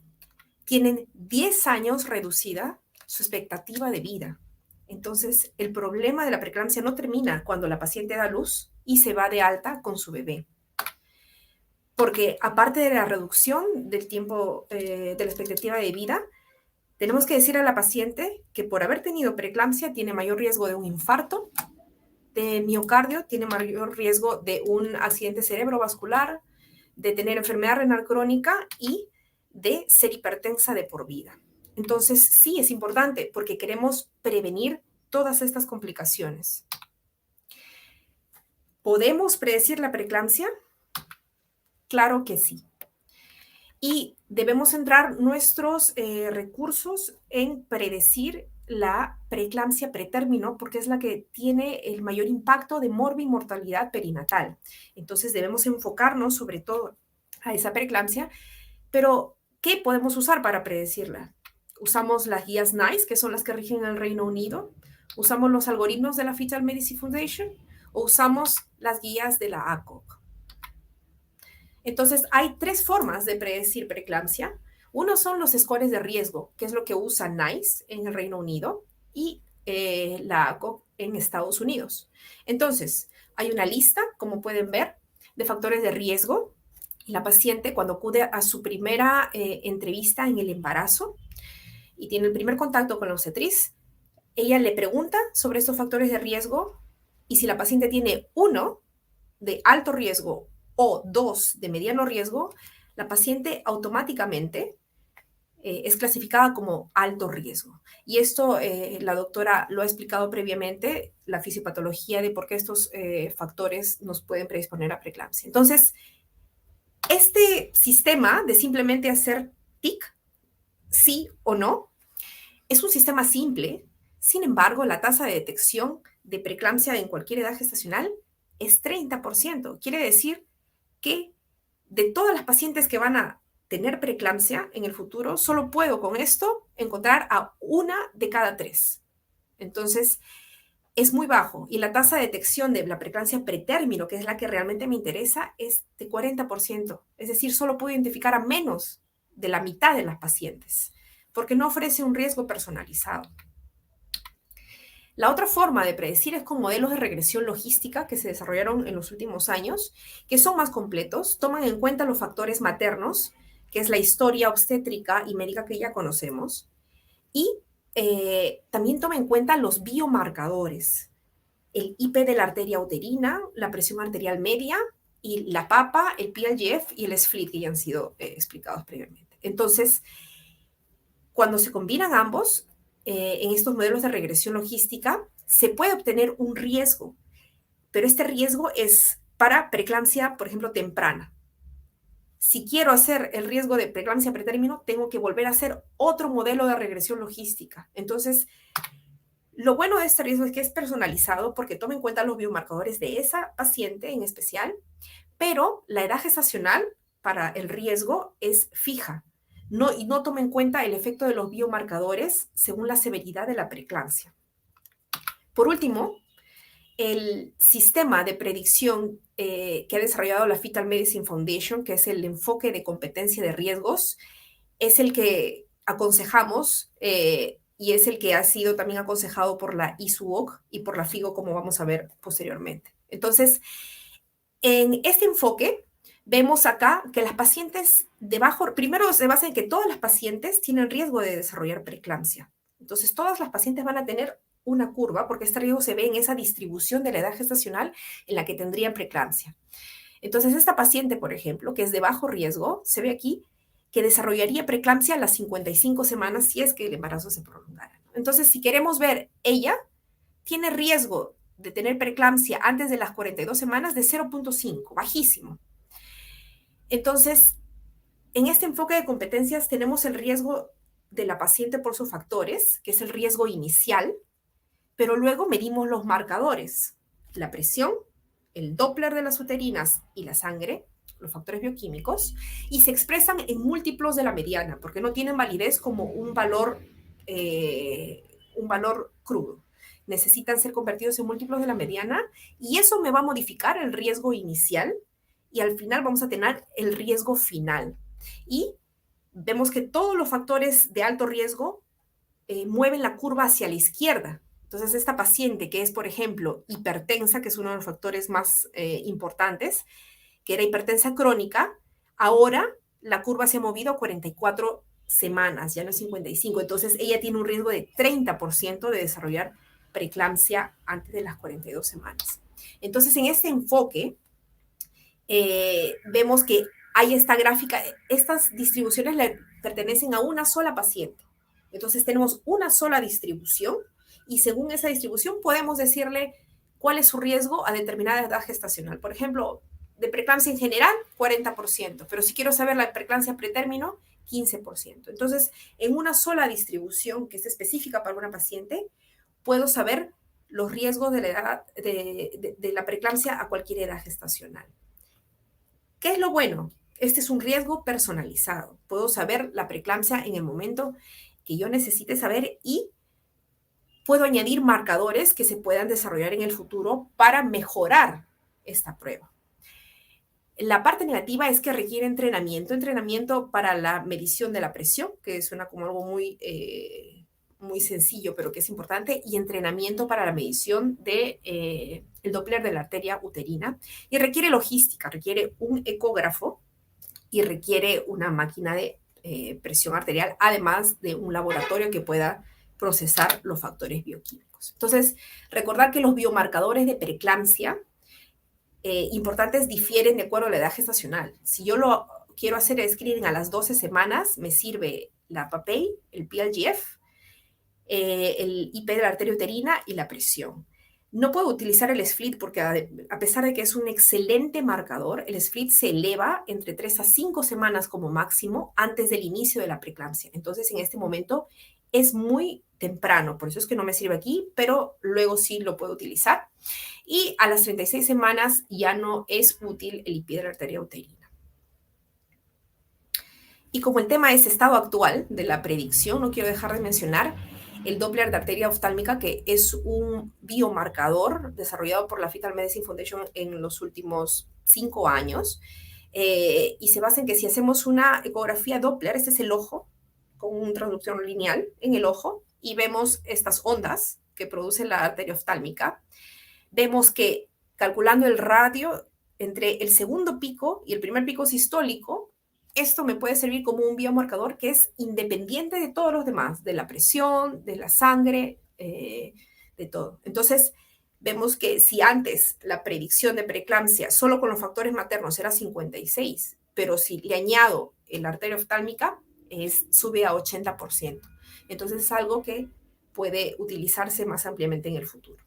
tienen 10 años reducida su expectativa de vida. Entonces, el problema de la preeclampsia no termina cuando la paciente da luz y se va de alta con su bebé. Porque aparte de la reducción del tiempo de la expectativa de vida, tenemos que decir a la paciente que por haber tenido preeclampsia tiene mayor riesgo de un infarto, de miocardio, tiene mayor riesgo de un accidente cerebrovascular, de tener enfermedad renal crónica y de ser hipertensa de por vida. Entonces, sí es importante porque queremos prevenir todas estas complicaciones. ¿Podemos predecir la preeclampsia? Claro que sí. Y debemos centrar nuestros recursos en predecir la preeclampsia pretérmino porque es la que tiene el mayor impacto de mortalidad perinatal. Entonces debemos enfocarnos sobre todo a esa preeclampsia. Pero, ¿qué podemos usar para predecirla? Usamos las guías NICE, que son las que rigen en el Reino Unido. Usamos los algoritmos de la Fetal Medicine Foundation o usamos las guías de la ACOG. Entonces, hay 3 formas de predecir preeclampsia. Uno son los scores de riesgo, que es lo que usa NICE en el Reino Unido y la ACOG en Estados Unidos. Entonces, hay una lista, como pueden ver, de factores de riesgo. La paciente, cuando acude a su primera entrevista en el embarazo y tiene el primer contacto con la obstetriz, ella le pregunta sobre estos factores de riesgo y si la paciente tiene 1 de alto riesgo o 2 de mediano riesgo, la paciente automáticamente es clasificada como alto riesgo. Y esto la doctora lo ha explicado previamente, la fisiopatología de por qué estos factores nos pueden predisponer a preeclampsia. Entonces, este sistema de simplemente hacer tic, sí o no, es un sistema simple. Sin embargo, la tasa de detección de preeclampsia en cualquier edad gestacional es 30%. Quiere decir que de todas las pacientes que van a tener preeclampsia en el futuro, solo puedo con esto encontrar a 1 de cada 3. Entonces, es muy bajo. Y la tasa de detección de la preeclampsia pretérmino, que es la que realmente me interesa, es de 40%. Es decir, solo puedo identificar a menos de la mitad de las pacientes, porque no ofrece un riesgo personalizado. La otra forma de predecir es con modelos de regresión logística que se desarrollaron en los últimos años, que son más completos, toman en cuenta los factores maternos, que es la historia obstétrica y médica que ya conocemos, y también toma en cuenta los biomarcadores, el IP de la arteria uterina, la presión arterial media, y la PAPA, el PLGF y el SFLIT, que ya han sido explicados previamente. Entonces, cuando se combinan ambos, en estos modelos de regresión logística, se puede obtener un riesgo, pero este riesgo es para preeclampsia, por ejemplo, temprana. Si quiero hacer el riesgo de preeclampsia pretérmino, tengo que volver a hacer otro modelo de regresión logística. Entonces, lo bueno de este riesgo es que es personalizado porque toma en cuenta los biomarcadores de esa paciente en especial, pero la edad gestacional para el riesgo es fija. Y no toma en cuenta el efecto de los biomarcadores según la severidad de la preeclampsia. Por último, el sistema de predicción que ha desarrollado la Fetal Medicine Foundation, que es el enfoque de competencia de riesgos, es el que aconsejamos y es el que ha sido también aconsejado por la ISUOC y por la FIGO, como vamos a ver posteriormente. Entonces, en este enfoque, vemos acá que las pacientes primero se basa en que todas las pacientes tienen riesgo de desarrollar preeclampsia. Entonces, todas las pacientes van a tener una curva, porque este riesgo se ve en esa distribución de la edad gestacional en la que tendrían preeclampsia. Entonces, esta paciente, por ejemplo, que es de bajo riesgo, se ve aquí que desarrollaría preeclampsia a las 55 semanas si es que el embarazo se prolongara. Entonces, si queremos ver, ella tiene riesgo de tener preeclampsia antes de las 42 semanas de 0.5, bajísimo. Entonces, en este enfoque de competencias tenemos el riesgo de la paciente por sus factores, que es el riesgo inicial, pero luego medimos los marcadores, la presión, el Doppler de las uterinas y la sangre, los factores bioquímicos, y se expresan en múltiplos de la mediana, porque no tienen validez como un valor crudo. Necesitan ser convertidos en múltiplos de la mediana, y eso me va a modificar el riesgo inicial, y al final vamos a tener el riesgo final. Y vemos que todos los factores de alto riesgo mueven la curva hacia la izquierda. Entonces, esta paciente que es, por ejemplo, hipertensa, que es uno de los factores más importantes, que era hipertensa crónica, ahora la curva se ha movido a 44 semanas, ya no es 55. Entonces, ella tiene un riesgo de 30% de desarrollar preeclampsia antes de las 42 semanas. Entonces, en este enfoque, vemos que hay esta gráfica, estas distribuciones le pertenecen a una sola paciente. Entonces tenemos una sola distribución y según esa distribución podemos decirle cuál es su riesgo a determinada edad gestacional. Por ejemplo, de preeclampsia en general, 40%, pero si quiero saber la preeclampsia pretérmino, 15%. Entonces, en una sola distribución que es específica para una paciente, puedo saber los riesgos de la edad de la preeclampsia a cualquier edad gestacional. ¿Qué es lo bueno? Este es un riesgo personalizado. Puedo saber la preeclampsia en el momento que yo necesite saber y puedo añadir marcadores que se puedan desarrollar en el futuro para mejorar esta prueba. La parte negativa es que requiere entrenamiento para la medición de la presión, que suena como algo muy sencillo, pero que es importante, y entrenamiento para la medición del Doppler de la arteria uterina. Y requiere logística, requiere un ecógrafo y requiere una máquina de presión arterial, además de un laboratorio que pueda procesar los factores bioquímicos. Entonces, recordar que los biomarcadores de preeclampsia importantes difieren de acuerdo a la edad gestacional. Si yo lo quiero hacer el screening a las 12 semanas, me sirve la PAPEI, el PLGF, el IP de la arteria uterina y la presión. No puedo utilizar el SFLIT porque a pesar de que es un excelente marcador, el SFLIT se eleva entre 3 a 5 semanas como máximo antes del inicio de la preeclampsia. Entonces, en este momento es muy temprano, por eso es que no me sirve aquí, pero luego sí lo puedo utilizar. Y a las 36 semanas ya no es útil el IP de la arteria uterina. Y como el tema es estado actual de la predicción, no quiero dejar de mencionar el Doppler de arteria oftálmica, que es un biomarcador desarrollado por la Fetal Medicine Foundation en los últimos 5 años. Y se basa en que si hacemos una ecografía Doppler, este es el ojo, con una transducción lineal en el ojo, y vemos estas ondas que produce la arteria oftálmica, vemos que calculando el radio entre el segundo pico y el primer pico sistólico, esto me puede servir como un biomarcador que es independiente de todos los demás, de la presión, de la sangre, de todo. Entonces, vemos que si antes la predicción de preeclampsia solo con los factores maternos era 56, pero si le añado la arteria oftálmica, sube a 80%. Entonces, es algo que puede utilizarse más ampliamente en el futuro.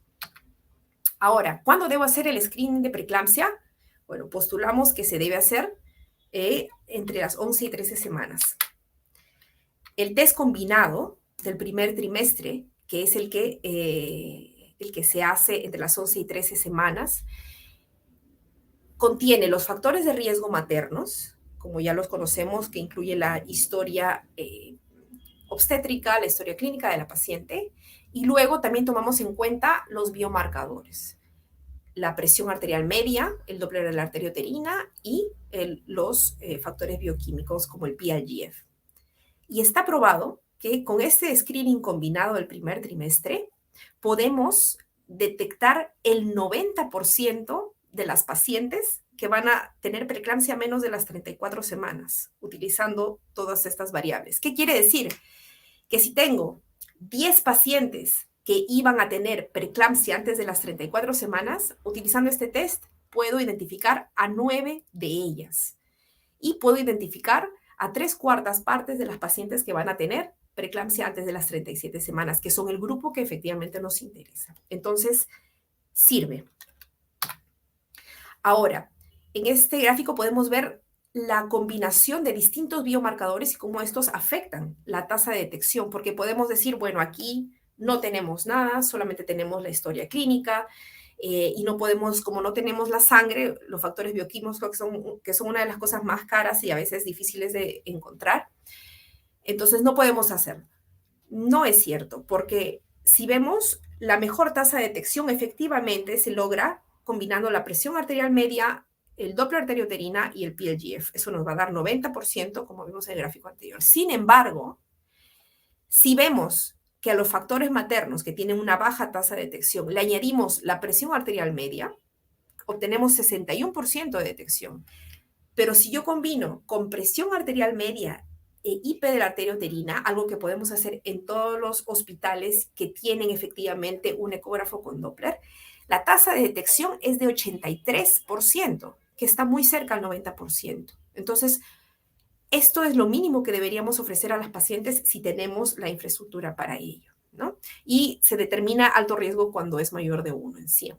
Ahora, ¿cuándo debo hacer el screening de preeclampsia? Bueno, postulamos que se debe hacer entre las 11 y 13 semanas. El test combinado del primer trimestre, que es el que se hace entre las 11 y 13 semanas, contiene los factores de riesgo maternos, como ya los conocemos, que incluye la historia obstétrica, la historia clínica de la paciente, y luego también tomamos en cuenta los biomarcadores, la presión arterial media, el Doppler de la arteria uterina y los factores bioquímicos como el PLGF. Y está probado que con este screening combinado del primer trimestre podemos detectar el 90% de las pacientes que van a tener preeclampsia menos de las 34 semanas, utilizando todas estas variables. ¿Qué quiere decir? Que si tengo 10 pacientes que iban a tener preeclampsia antes de las 34 semanas, utilizando este test, puedo identificar a 9 de ellas. Y puedo identificar a 3/4 partes de las pacientes que van a tener preeclampsia antes de las 37 semanas, que son el grupo que efectivamente nos interesa. Entonces, sirve. Ahora, en este gráfico podemos ver la combinación de distintos biomarcadores y cómo estos afectan la tasa de detección, porque podemos decir, bueno, aquí no tenemos nada, solamente tenemos la historia clínica y no podemos, como no tenemos la sangre, los factores bioquímicos que son una de las cosas más caras y a veces difíciles de encontrar, entonces no podemos hacerlo. No es cierto, porque si vemos la mejor tasa de detección efectivamente se logra combinando la presión arterial media, el Doppler arteriouterina y el PLGF. Eso nos va a dar 90%, como vimos en el gráfico anterior. Sin embargo, si vemos que a los factores maternos que tienen una baja tasa de detección le añadimos la presión arterial media, obtenemos 61% de detección. Pero si yo combino con presión arterial media e IP de la arteria uterina, algo que podemos hacer en todos los hospitales que tienen efectivamente un ecógrafo con Doppler, la tasa de detección es de 83%, que está muy cerca al 90%. Entonces, esto es lo mínimo que deberíamos ofrecer a las pacientes si tenemos la infraestructura para ello, ¿no? Y se determina alto riesgo cuando es mayor de 1 en 100.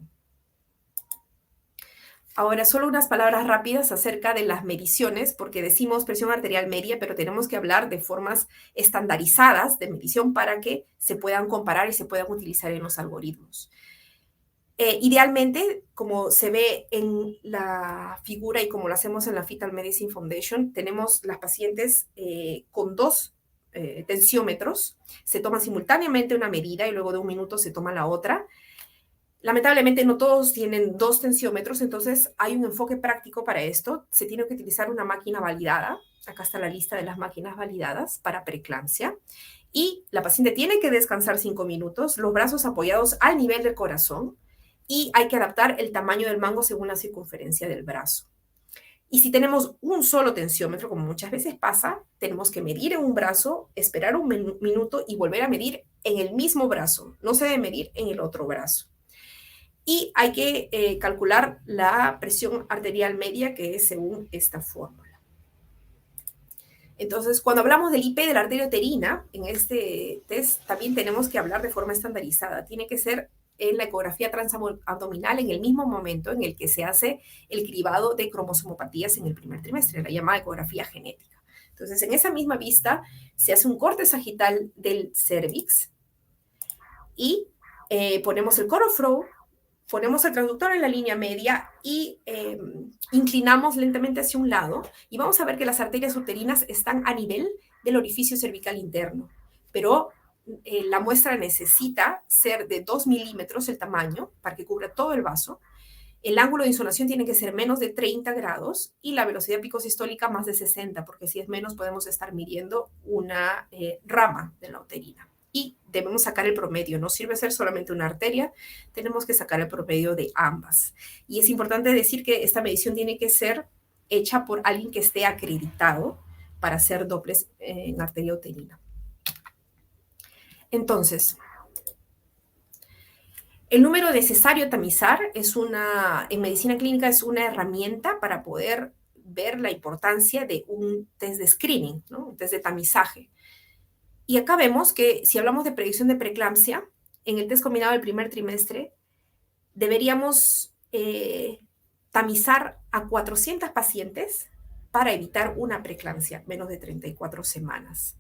Ahora, solo unas palabras rápidas acerca de las mediciones, porque decimos presión arterial media, pero tenemos que hablar de formas estandarizadas de medición para que se puedan comparar y se puedan utilizar en los algoritmos. Idealmente, como se ve en la figura y como lo hacemos en la Fetal Medicine Foundation, tenemos las pacientes con 2 tensiómetros, se toma simultáneamente una medida y luego de 1 minuto se toma la otra. Lamentablemente no todos tienen 2 tensiómetros, entonces hay un enfoque práctico para esto. Se tiene que utilizar una máquina validada. Acá está la lista de las máquinas validadas para preeclampsia. Y la paciente tiene que descansar 5 minutos, los brazos apoyados al nivel del corazón, y hay que adaptar el tamaño del mango según la circunferencia del brazo. Y si tenemos un solo tensiómetro, como muchas veces pasa, tenemos que medir en un brazo, esperar 1 minuto y volver a medir en el mismo brazo. No se debe medir en el otro brazo. Y hay que calcular la presión arterial media, que es según esta fórmula. Entonces, cuando hablamos del IP de la arteria uterina, en este test también tenemos que hablar de forma estandarizada. Tiene que ser en la ecografía transabdominal en el mismo momento en el que se hace el cribado de cromosomopatías en el primer trimestre, la llamada ecografía genética. Entonces, en esa misma vista se hace un corte sagital del cervix y ponemos el coroflow, ponemos el transductor en la línea media y inclinamos lentamente hacia un lado y vamos a ver que las arterias uterinas están a nivel del orificio cervical interno, pero la muestra necesita ser de 2 milímetros el tamaño para que cubra todo el vaso. El ángulo de insonación tiene que ser menos de 30 grados y la velocidad picosistólica más de 60, porque si es menos podemos estar midiendo una rama de la uterina. Y debemos sacar el promedio, no sirve ser solamente una arteria, tenemos que sacar el promedio de ambas. Y es importante decir que esta medición tiene que ser hecha por alguien que esté acreditado para hacer dobles en arteria uterina. Entonces, el número necesario a tamizar en medicina clínica es una herramienta para poder ver la importancia de un test de screening, ¿no? Un test de tamizaje. Y acá vemos que si hablamos de predicción de preeclampsia, en el test combinado del primer trimestre, deberíamos tamizar a 400 pacientes para evitar una preeclampsia, menos de 34 semanas.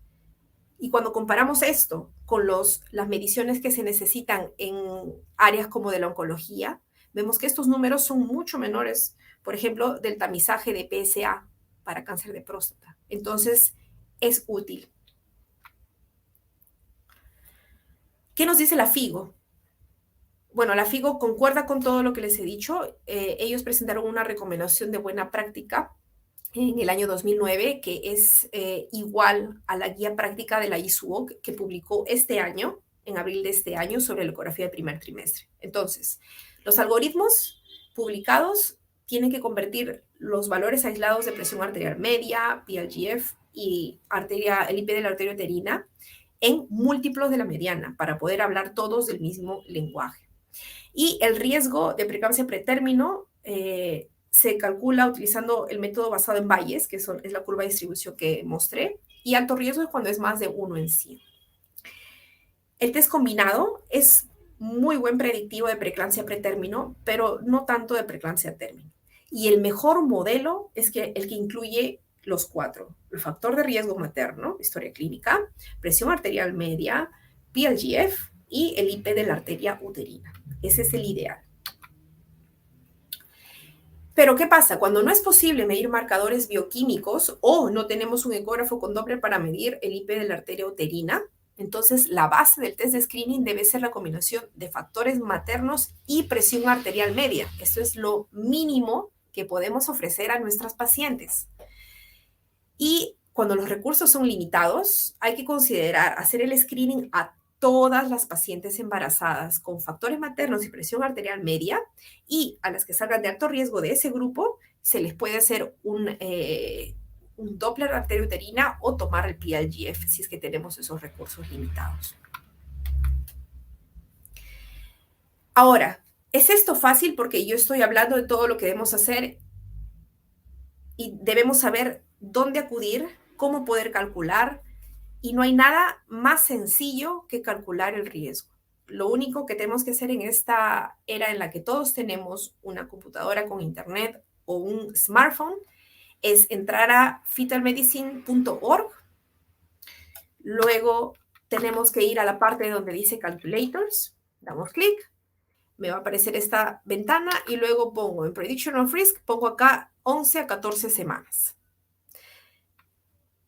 Y cuando comparamos esto con las mediciones que se necesitan en áreas como de la oncología, vemos que estos números son mucho menores, por ejemplo, del tamizaje de PSA para cáncer de próstata. Entonces, es útil. ¿Qué nos dice la FIGO? Bueno, la FIGO concuerda con todo lo que les he dicho. Ellos presentaron una recomendación de buena práctica en el año 2009, que es igual a la guía práctica de la ISUOC que publicó este año, en abril de este año, sobre la ecografía de primer trimestre. Entonces, los algoritmos publicados tienen que convertir los valores aislados de presión arterial media, PLGF y el IP de la arteria uterina en múltiplos de la mediana para poder hablar todos del mismo lenguaje. Y el riesgo de preeclampsia pretérmino se calcula utilizando el método basado en Bayes, que es la curva de distribución que mostré, y alto riesgo es cuando es más de 1 en 100. El test combinado es muy buen predictivo de preeclampsia pretérmino, pero no tanto de preeclampsia término. Y el mejor modelo es el que incluye los 4. El factor de riesgo materno, historia clínica, presión arterial media, PLGF y el IP de la arteria uterina. Ese es el ideal. Pero, ¿qué pasa? Cuando no es posible medir marcadores bioquímicos o no tenemos un ecógrafo con Doppler para medir el IP de la arteria uterina, entonces la base del test de screening debe ser la combinación de factores maternos y presión arterial media. Esto es lo mínimo que podemos ofrecer a nuestras pacientes. Y cuando los recursos son limitados, hay que considerar hacer el screening a todas las pacientes embarazadas con factores maternos y presión arterial media, y a las que salgan de alto riesgo de ese grupo, se les puede hacer un Doppler de arteria uterina o tomar el PLGF si es que tenemos esos recursos limitados. Ahora, ¿es esto fácil? Porque yo estoy hablando de todo lo que debemos hacer y debemos saber dónde acudir cómo poder calcular, y no hay nada más sencillo que calcular el riesgo. Lo único que tenemos que hacer en esta era en la que todos tenemos una computadora con internet o un smartphone es entrar a fetalmedicine.org. Luego tenemos que ir a la parte donde dice Calculators. Damos clic. Me va a aparecer esta ventana y luego pongo en Prediction of Risk, pongo acá 11 a 14 semanas.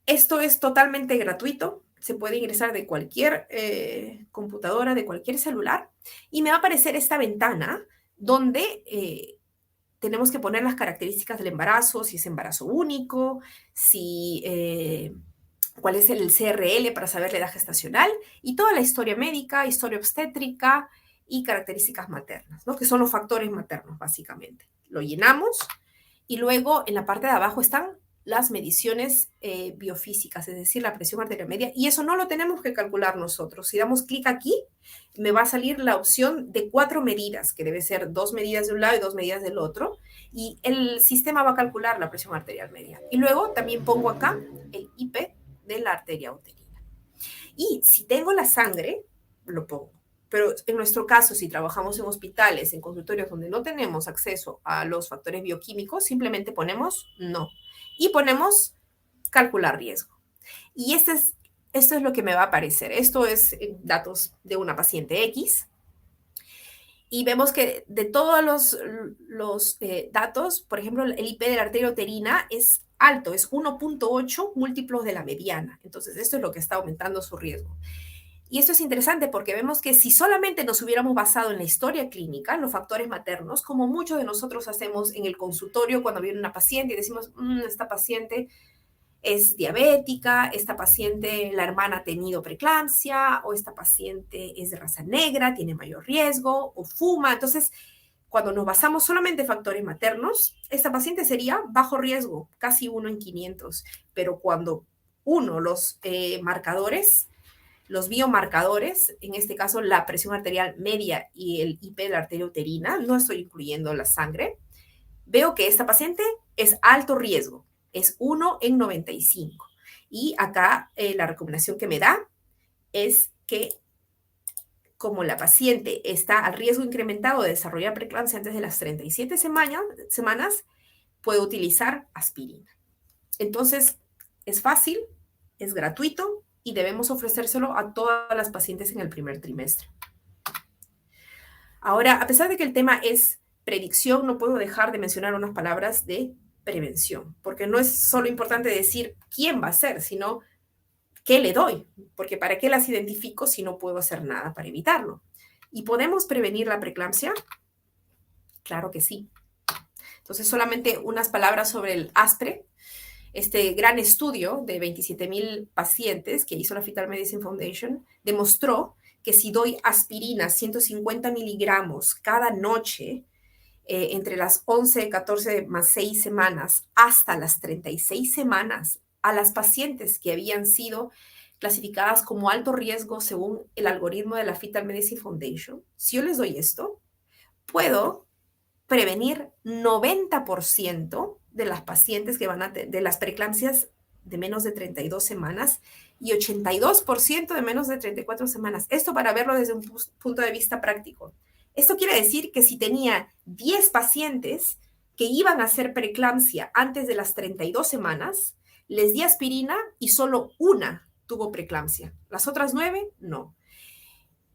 Esto es totalmente gratuito. Se puede ingresar de cualquier computadora, de cualquier celular. Y me va a aparecer esta ventana donde tenemos que poner las características del embarazo, si es embarazo único, cuál es el CRL para saber la edad gestacional y toda la historia médica, historia obstétrica y características maternas, ¿no? Que son los factores maternos, básicamente. Lo llenamos y luego en la parte de abajo están las mediciones biofísicas, es decir, la presión arterial media, y eso no lo tenemos que calcular nosotros. Si damos clic aquí, me va a salir la opción de 4 medidas, que debe ser 2 medidas de un lado y 2 medidas del otro, y el sistema va a calcular la presión arterial media. Y luego también pongo acá el IP de la arteria uterina. Y si tengo la sangre, lo pongo. Pero en nuestro caso, si trabajamos en hospitales, en consultorios donde no tenemos acceso a los factores bioquímicos, simplemente ponemos no. Y ponemos calcular riesgo. Y esto es lo que me va a aparecer. Esto es datos de una paciente X. Y vemos que de todos los datos, por ejemplo, el IP de la arteria uterina es alto, es 1.8 múltiplos de la mediana. Entonces, esto es lo que está aumentando su riesgo. Y esto es interesante porque vemos que si solamente nos hubiéramos basado en la historia clínica, en los factores maternos, como muchos de nosotros hacemos en el consultorio cuando viene una paciente y decimos, esta paciente es diabética, esta paciente, la hermana ha tenido preeclampsia, o esta paciente es de raza negra, tiene mayor riesgo, o fuma. Entonces, cuando nos basamos solamente en factores maternos, esta paciente sería bajo riesgo, casi 1 en 500. Pero cuando los marcadores, los biomarcadores, en este caso la presión arterial media y el IP de la arteria uterina, no estoy incluyendo la sangre, veo que esta paciente es alto riesgo, es 1 en 95. Y acá la recomendación que me da es que como la paciente está al riesgo incrementado de desarrollar preeclampsia antes de las 37 semanas, puede utilizar aspirina. Entonces, es fácil, es gratuito, y debemos ofrecérselo a todas las pacientes en el primer trimestre. Ahora, a pesar de que el tema es predicción, no puedo dejar de mencionar unas palabras de prevención, porque no es solo importante decir quién va a ser, sino qué le doy, porque ¿para qué las identifico si no puedo hacer nada para evitarlo? ¿Y podemos prevenir la preeclampsia? Claro que sí. Entonces, solamente unas palabras sobre el ASPRE. Este gran estudio de 27,000 pacientes que hizo la Fetal Medicine Foundation demostró que si doy aspirina 150 miligramos cada noche entre las 11, 14 más 6 semanas hasta las 36 semanas a las pacientes que habían sido clasificadas como alto riesgo según el algoritmo de la Fetal Medicine Foundation, si yo les doy esto, puedo prevenir 90% de las pacientes que van de las preeclampsias de menos de 32 semanas y 82% de menos de 34 semanas. Esto para verlo desde un punto de vista práctico. Esto quiere decir que si tenía 10 pacientes que iban a hacer preeclampsia antes de las 32 semanas, les di aspirina y solo una tuvo preeclampsia. Las otras 9, no.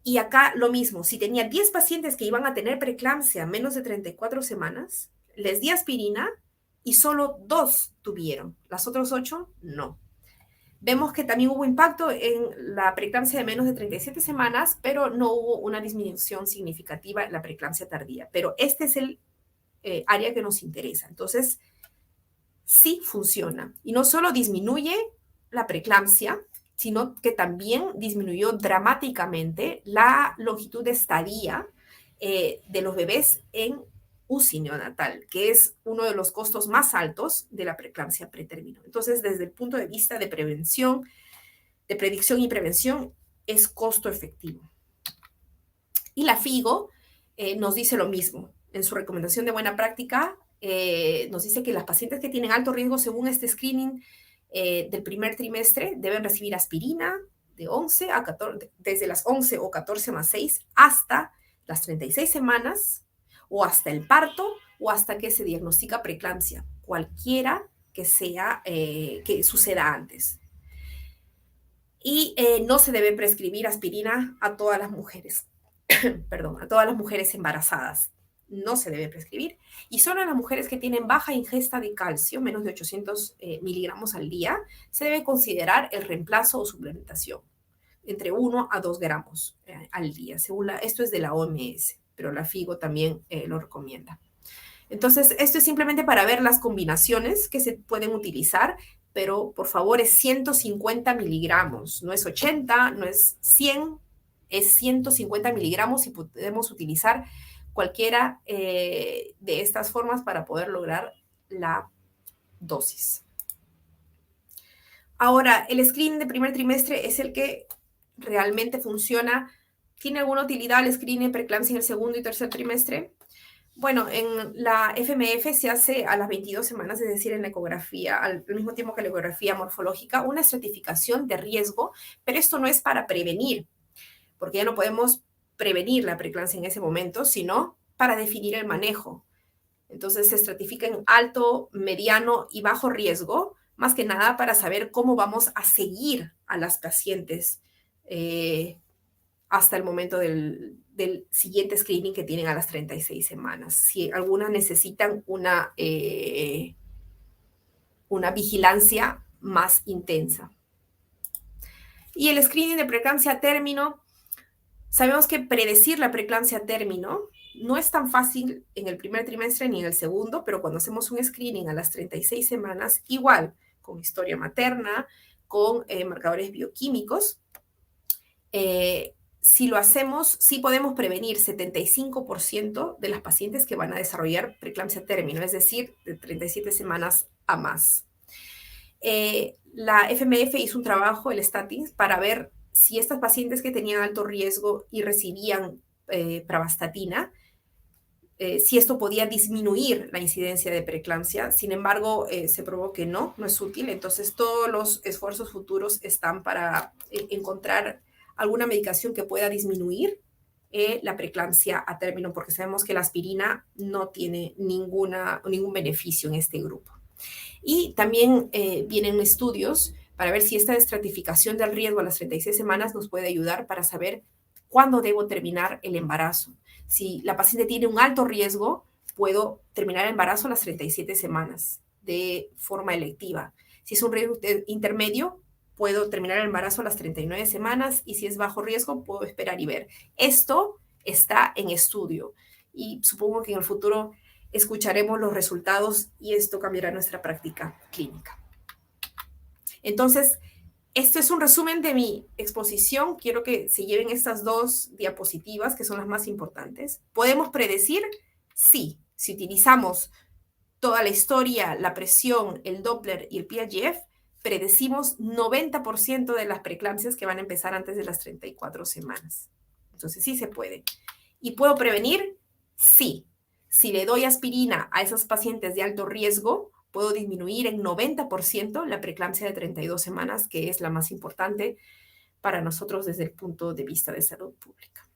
Y acá lo mismo, si tenía 10 pacientes que iban a tener preeclampsia menos de 34 semanas, les di aspirina y solo 2 tuvieron. Las otras 8, no. Vemos que también hubo impacto en la preeclampsia de menos de 37 semanas, pero no hubo una disminución significativa en la preeclampsia tardía. Pero este es el área que nos interesa. Entonces, sí funciona. Y no solo disminuye la preeclampsia, sino que también disminuyó dramáticamente la longitud de estadía de los bebés en UCI neonatal, que es uno de los costos más altos de la preeclampsia pretérmino. Entonces, desde el punto de vista de prevención, de predicción y prevención, es costo efectivo. Y la FIGO nos dice lo mismo. En su recomendación de buena práctica, nos dice que las pacientes que tienen alto riesgo según este screening del primer trimestre deben recibir aspirina de 11 a 14, desde las 11 o 14 más 6 hasta las 36 semanas o hasta el parto o hasta que se diagnostica preeclampsia, cualquiera que sea, que suceda antes. Y no se debe prescribir aspirina a todas las mujeres, perdón, a todas las mujeres embarazadas. No se debe prescribir. Y solo a las mujeres que tienen baja ingesta de calcio, menos de 800 miligramos al día, se debe considerar el reemplazo o suplementación, entre 1 a 2 gramos al día. Esto es de la OMS, pero la FIGO también lo recomienda. Entonces, esto es simplemente para ver las combinaciones que se pueden utilizar, pero por favor es 150 miligramos, no es 80, no es 100, es 150 miligramos y podemos utilizar cualquiera de estas formas para poder lograr la dosis. Ahora, el screening de primer trimestre es el que realmente funciona. ¿Tiene alguna utilidad el screening de preeclampsia en el segundo y tercer trimestre? Bueno, en la FMF se hace a las 22 semanas, es decir, en la ecografía, al mismo tiempo que la ecografía morfológica, una estratificación de riesgo, pero esto no es para prevenir, porque ya no podemos prevenir la preeclampsia en ese momento, sino para definir el manejo. Entonces se estratifica en alto, mediano y bajo riesgo, más que nada para saber cómo vamos a seguir a las pacientes hasta el momento del siguiente screening que tienen a las 36 semanas. Si algunas necesitan una vigilancia más intensa. Y el screening de preeclampsia a término, sabemos que predecir la preeclampsia a término no es tan fácil en el primer trimestre ni en el segundo, pero cuando hacemos un screening a las 36 semanas, igual, con historia materna, con marcadores bioquímicos, si lo hacemos, sí podemos prevenir 75% de las pacientes que van a desarrollar preeclampsia a término, es decir, de 37 semanas a más. La FMF hizo un trabajo, el Statins, para ver si estas pacientes que tenían alto riesgo y recibían pravastatina, si esto podía disminuir la incidencia de preeclampsia. Sin embargo, se probó que no es útil. Entonces, todos los esfuerzos futuros están para encontrar alguna medicación que pueda disminuir la preeclampsia a término, porque sabemos que la aspirina no tiene ningún beneficio en este grupo. Y también vienen estudios para ver si esta estratificación del riesgo a las 36 semanas nos puede ayudar para saber cuándo debo terminar el embarazo. Si la paciente tiene un alto riesgo, puedo terminar el embarazo a las 37 semanas de forma electiva. Si es un riesgo intermedio, puedo terminar el embarazo a las 39 semanas y si es bajo riesgo, puedo esperar y ver. Esto está en estudio y supongo que en el futuro escucharemos los resultados y esto cambiará nuestra práctica clínica. Entonces, esto es un resumen de mi exposición. Quiero que se lleven estas dos diapositivas, que son las más importantes. ¿Podemos predecir? Sí. Si utilizamos toda la historia, la presión, el Doppler y el PAGF, predecimos 90% de las preeclampsias que van a empezar antes de las 34 semanas. Entonces, sí se puede. ¿Y puedo prevenir? Sí. Si le doy aspirina a esas pacientes de alto riesgo, puedo disminuir en 90% la preeclampsia de 32 semanas, que es la más importante para nosotros desde el punto de vista de salud pública.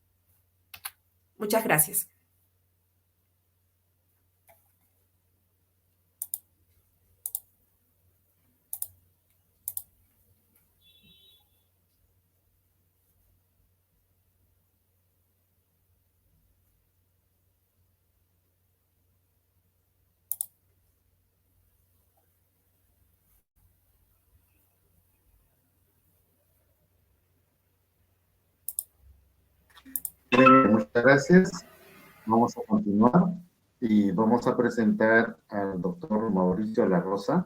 Muchas gracias. Muchas gracias. Vamos a continuar y vamos a presentar al doctor Mauricio La Rosa.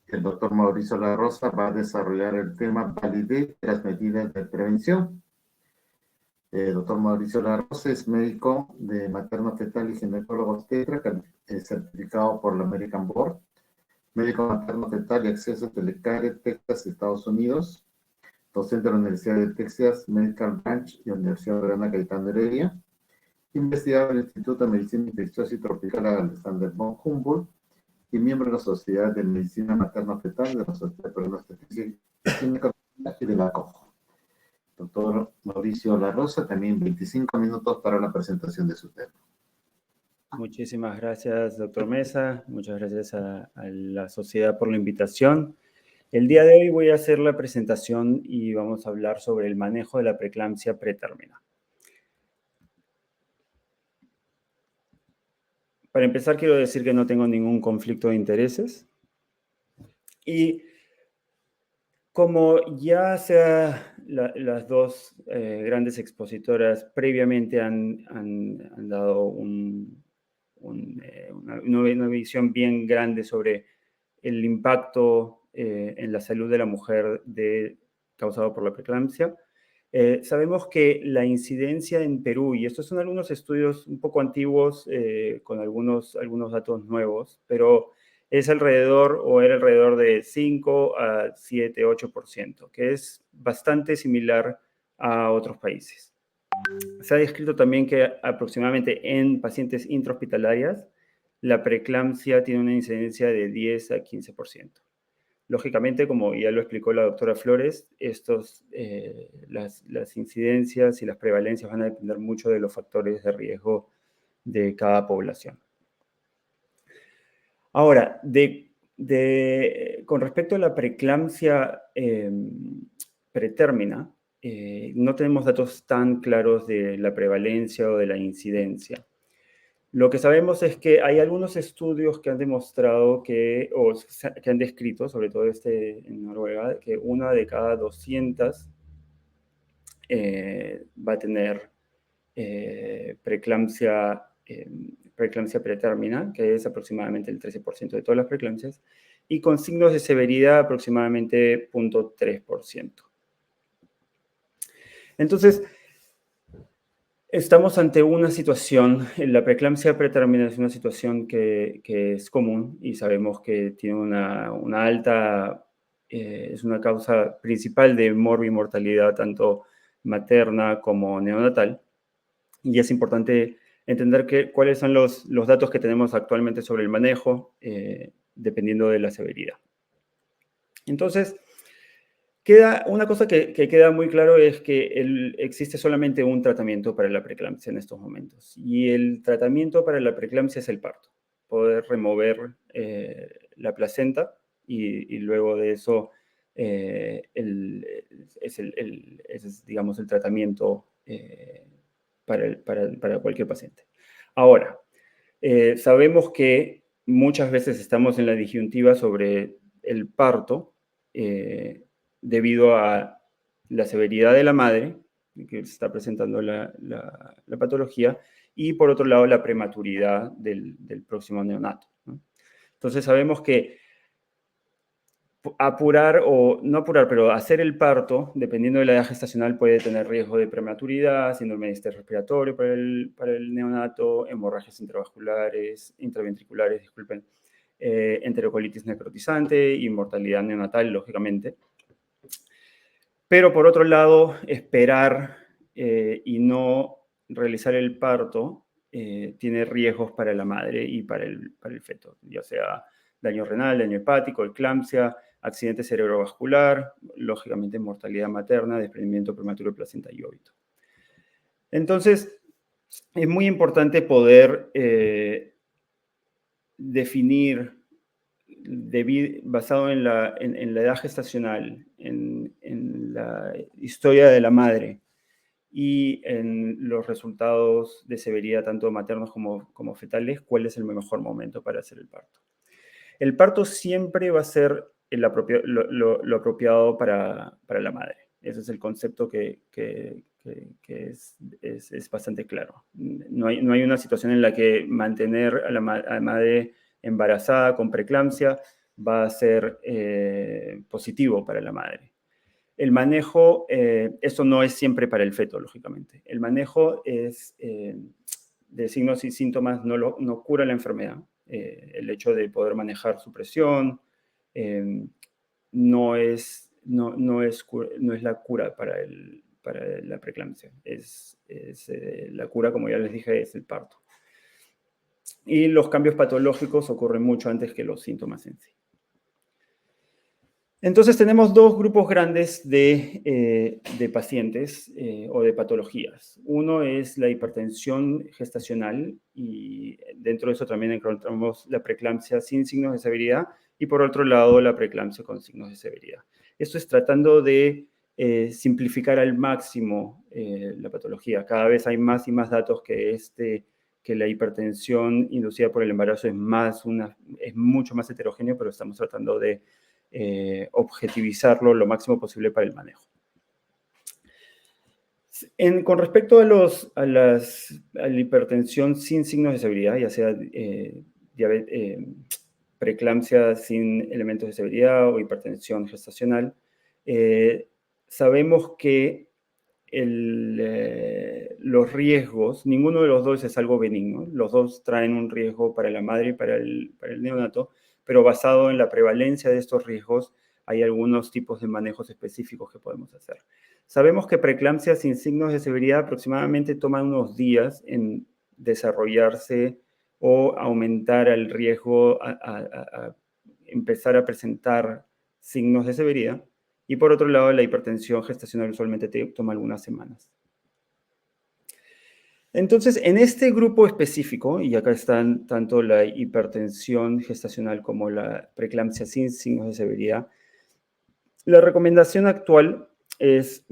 El doctor Mauricio La Rosa va a desarrollar el tema validez de las medidas de prevención. El doctor Mauricio La Rosa es médico de materno-fetal y ginecólogo obstetra, certificado por la American Board, médico materno-fetal y acceso Telecare, Texas, Estados Unidos, docente de la Universidad de Texas, Medical Branch y Universidad de Ana Cayetano Heredia, investigador del Instituto de Medicina Infecciosa y Tropical Alexander von Humboldt y miembro de la Sociedad de Medicina Materno-Fetal de la Sociedad Peruana de Obstetricia y Ginecología y de la COJO. Doctor Mauricio La Rosa, también 25 minutos para la presentación de su tema. Muchísimas gracias, doctor Mesa. Muchas gracias a la sociedad por la invitación. El día de hoy voy a hacer la presentación y vamos a hablar sobre el manejo de la preeclampsia pretérmina. Para empezar, quiero decir que no tengo ningún conflicto de intereses. Y como ya las dos grandes expositoras previamente han dado una visión bien grande sobre el impacto en la salud de la mujer causado por la preeclampsia, sabemos que la incidencia en Perú, y estos son algunos estudios un poco antiguos con algunos datos nuevos, pero es alrededor o era alrededor de 5 a 7, 8%, que es bastante similar a otros países. Se ha descrito también que aproximadamente en pacientes intrahospitalarias la preeclampsia tiene una incidencia de 10 a 15%. Lógicamente, como ya lo explicó la doctora Flores, las incidencias y las prevalencias van a depender mucho de los factores de riesgo de cada población. Ahora, con respecto a la preeclampsia pretérmina, no tenemos datos tan claros de la prevalencia o de la incidencia. Lo que sabemos es que hay algunos estudios que han demostrado que han descrito, sobre todo en Noruega, que 1 de cada 200 va a tener preeclampsia pretérmina, que es aproximadamente el 13% de todas las preeclampsias, y con signos de severidad aproximadamente 0.3%. Entonces, estamos ante una situación, la preeclampsia pretérmina es una situación que es común y sabemos que tiene una alta, es una causa principal de morbimortalidad tanto materna como neonatal. Y es importante entender cuáles son los datos que tenemos actualmente sobre el manejo, dependiendo de la severidad. Entonces, una cosa que queda muy claro es que existe solamente un tratamiento para la preeclampsia en estos momentos. Y el tratamiento para la preeclampsia es el parto. Poder remover la placenta y luego de eso es, digamos, el tratamiento para cualquier paciente. Ahora, sabemos que muchas veces estamos en la disyuntiva sobre el parto debido a la severidad de la madre, que se está presentando la patología, y por otro lado la prematuridad del próximo neonato, ¿no? Entonces sabemos que pero hacer el parto, dependiendo de la edad gestacional, puede tener riesgo de prematuridad, síndrome de estrés respiratorio para el neonato, hemorragias intraventriculares, disculpen, enterocolitis necrotizante y mortalidad neonatal, lógicamente. Pero por otro lado, esperar y no realizar el parto tiene riesgos para la madre y para el feto, ya sea daño renal, daño hepático, eclampsia, accidente cerebrovascular, lógicamente mortalidad materna, desprendimiento prematuro de placenta y óbito. Entonces, es muy importante poder definir, basado en la edad gestacional, en la historia de la madre y en los resultados de severidad tanto maternos como fetales, cuál es el mejor momento para hacer el parto. El parto siempre va a ser lo apropiado para la madre. Ese es el concepto que es bastante claro. No hay una situación en la que mantener a la madre embarazada con preeclampsia va a ser positivo para la madre. El manejo, eso no es siempre para el feto, lógicamente. El manejo de signos y síntomas no cura la enfermedad. El hecho de poder manejar su presión no es la cura para la preeclampsia. La cura, como ya les dije, es el parto. Y los cambios patológicos ocurren mucho antes que los síntomas en sí. Entonces tenemos dos grupos grandes de pacientes o de patologías. Uno es la hipertensión gestacional y dentro de eso también encontramos la preeclampsia sin signos de severidad y por otro lado la preeclampsia con signos de severidad. Esto es tratando de simplificar al máximo la patología. Cada vez hay más y más datos que la hipertensión inducida por el embarazo es mucho más heterogéneo, pero estamos tratando de objetivizarlo lo máximo posible para el manejo. Con respecto a la hipertensión sin signos de severidad, ya sea preeclampsia sin elementos de severidad o hipertensión gestacional, sabemos que los riesgos, ninguno de los dos es algo benigno, los dos traen un riesgo para la madre y para el neonato, pero basado en la prevalencia de estos riesgos, hay algunos tipos de manejos específicos que podemos hacer. Sabemos que preeclampsia sin signos de severidad aproximadamente toma unos días en desarrollarse o aumentar el riesgo a empezar a presentar signos de severidad. Y por otro lado, la hipertensión gestacional usualmente toma algunas semanas. Entonces, en este grupo específico, y acá están tanto la hipertensión gestacional como la preeclampsia sin signos de severidad, la recomendación actual es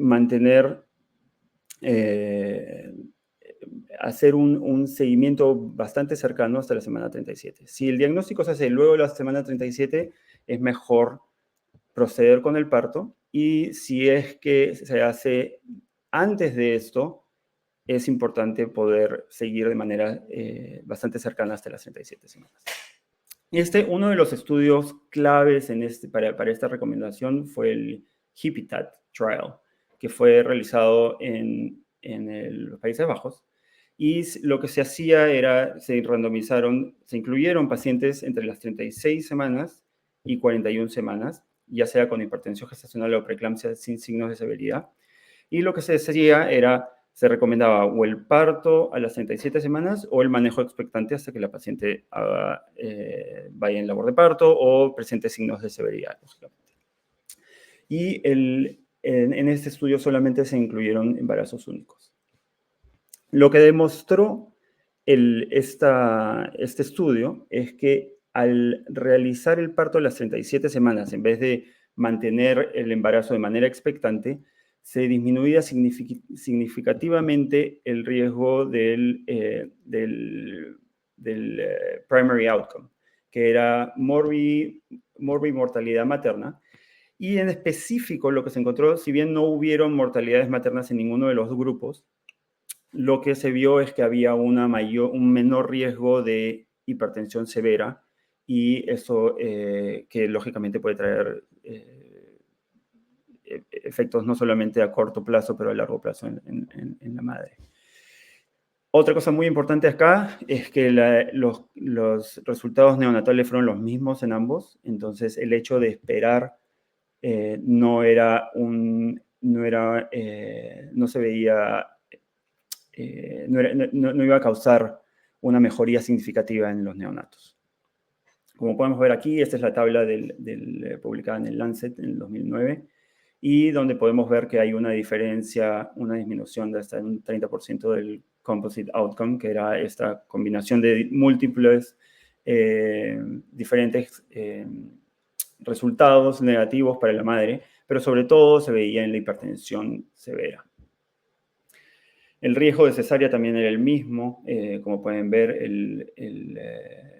hacer un seguimiento bastante cercano hasta la semana 37. Si el diagnóstico se hace luego de la semana 37, es mejor proceder con el parto, y si es que se hace antes de esto, es importante poder seguir de manera bastante cercana hasta las 37 semanas. Uno de los estudios claves para esta recomendación fue el HIPITAT Trial, que fue realizado en los Países Bajos. Y lo que se hacía era, se incluyeron pacientes entre las 36 semanas y 41 semanas, ya sea con hipertensión gestacional o preeclampsia sin signos de severidad. Y lo que se hacía era, se recomendaba o el parto a las 37 semanas o el manejo expectante hasta que la paciente vaya en labor de parto o presente signos de severidad, lógicamente. Y en este estudio solamente se incluyeron embarazos únicos. Lo que demostró este estudio es que al realizar el parto a las 37 semanas, en vez de mantener el embarazo de manera expectante, se disminuía significativamente el riesgo del primary outcome, que era mortalidad materna. Y en específico lo que se encontró, si bien no hubieron mortalidades maternas en ninguno de los dos grupos, lo que se vio es que había un menor riesgo de hipertensión severa, y eso que lógicamente puede traer efectos no solamente a corto plazo, pero a largo plazo en la madre. Otra cosa muy importante acá es que los resultados neonatales fueron los mismos en ambos, entonces el hecho de esperar no iba a causar una mejoría significativa en los neonatos. Como podemos ver aquí, esta es la tabla publicada en el Lancet en el 2009, y donde podemos ver que hay una disminución de hasta un 30% del composite outcome, que era esta combinación de múltiples diferentes resultados negativos para la madre, pero sobre todo se veía en la hipertensión severa. El riesgo de cesárea también era el mismo. Como pueden ver, el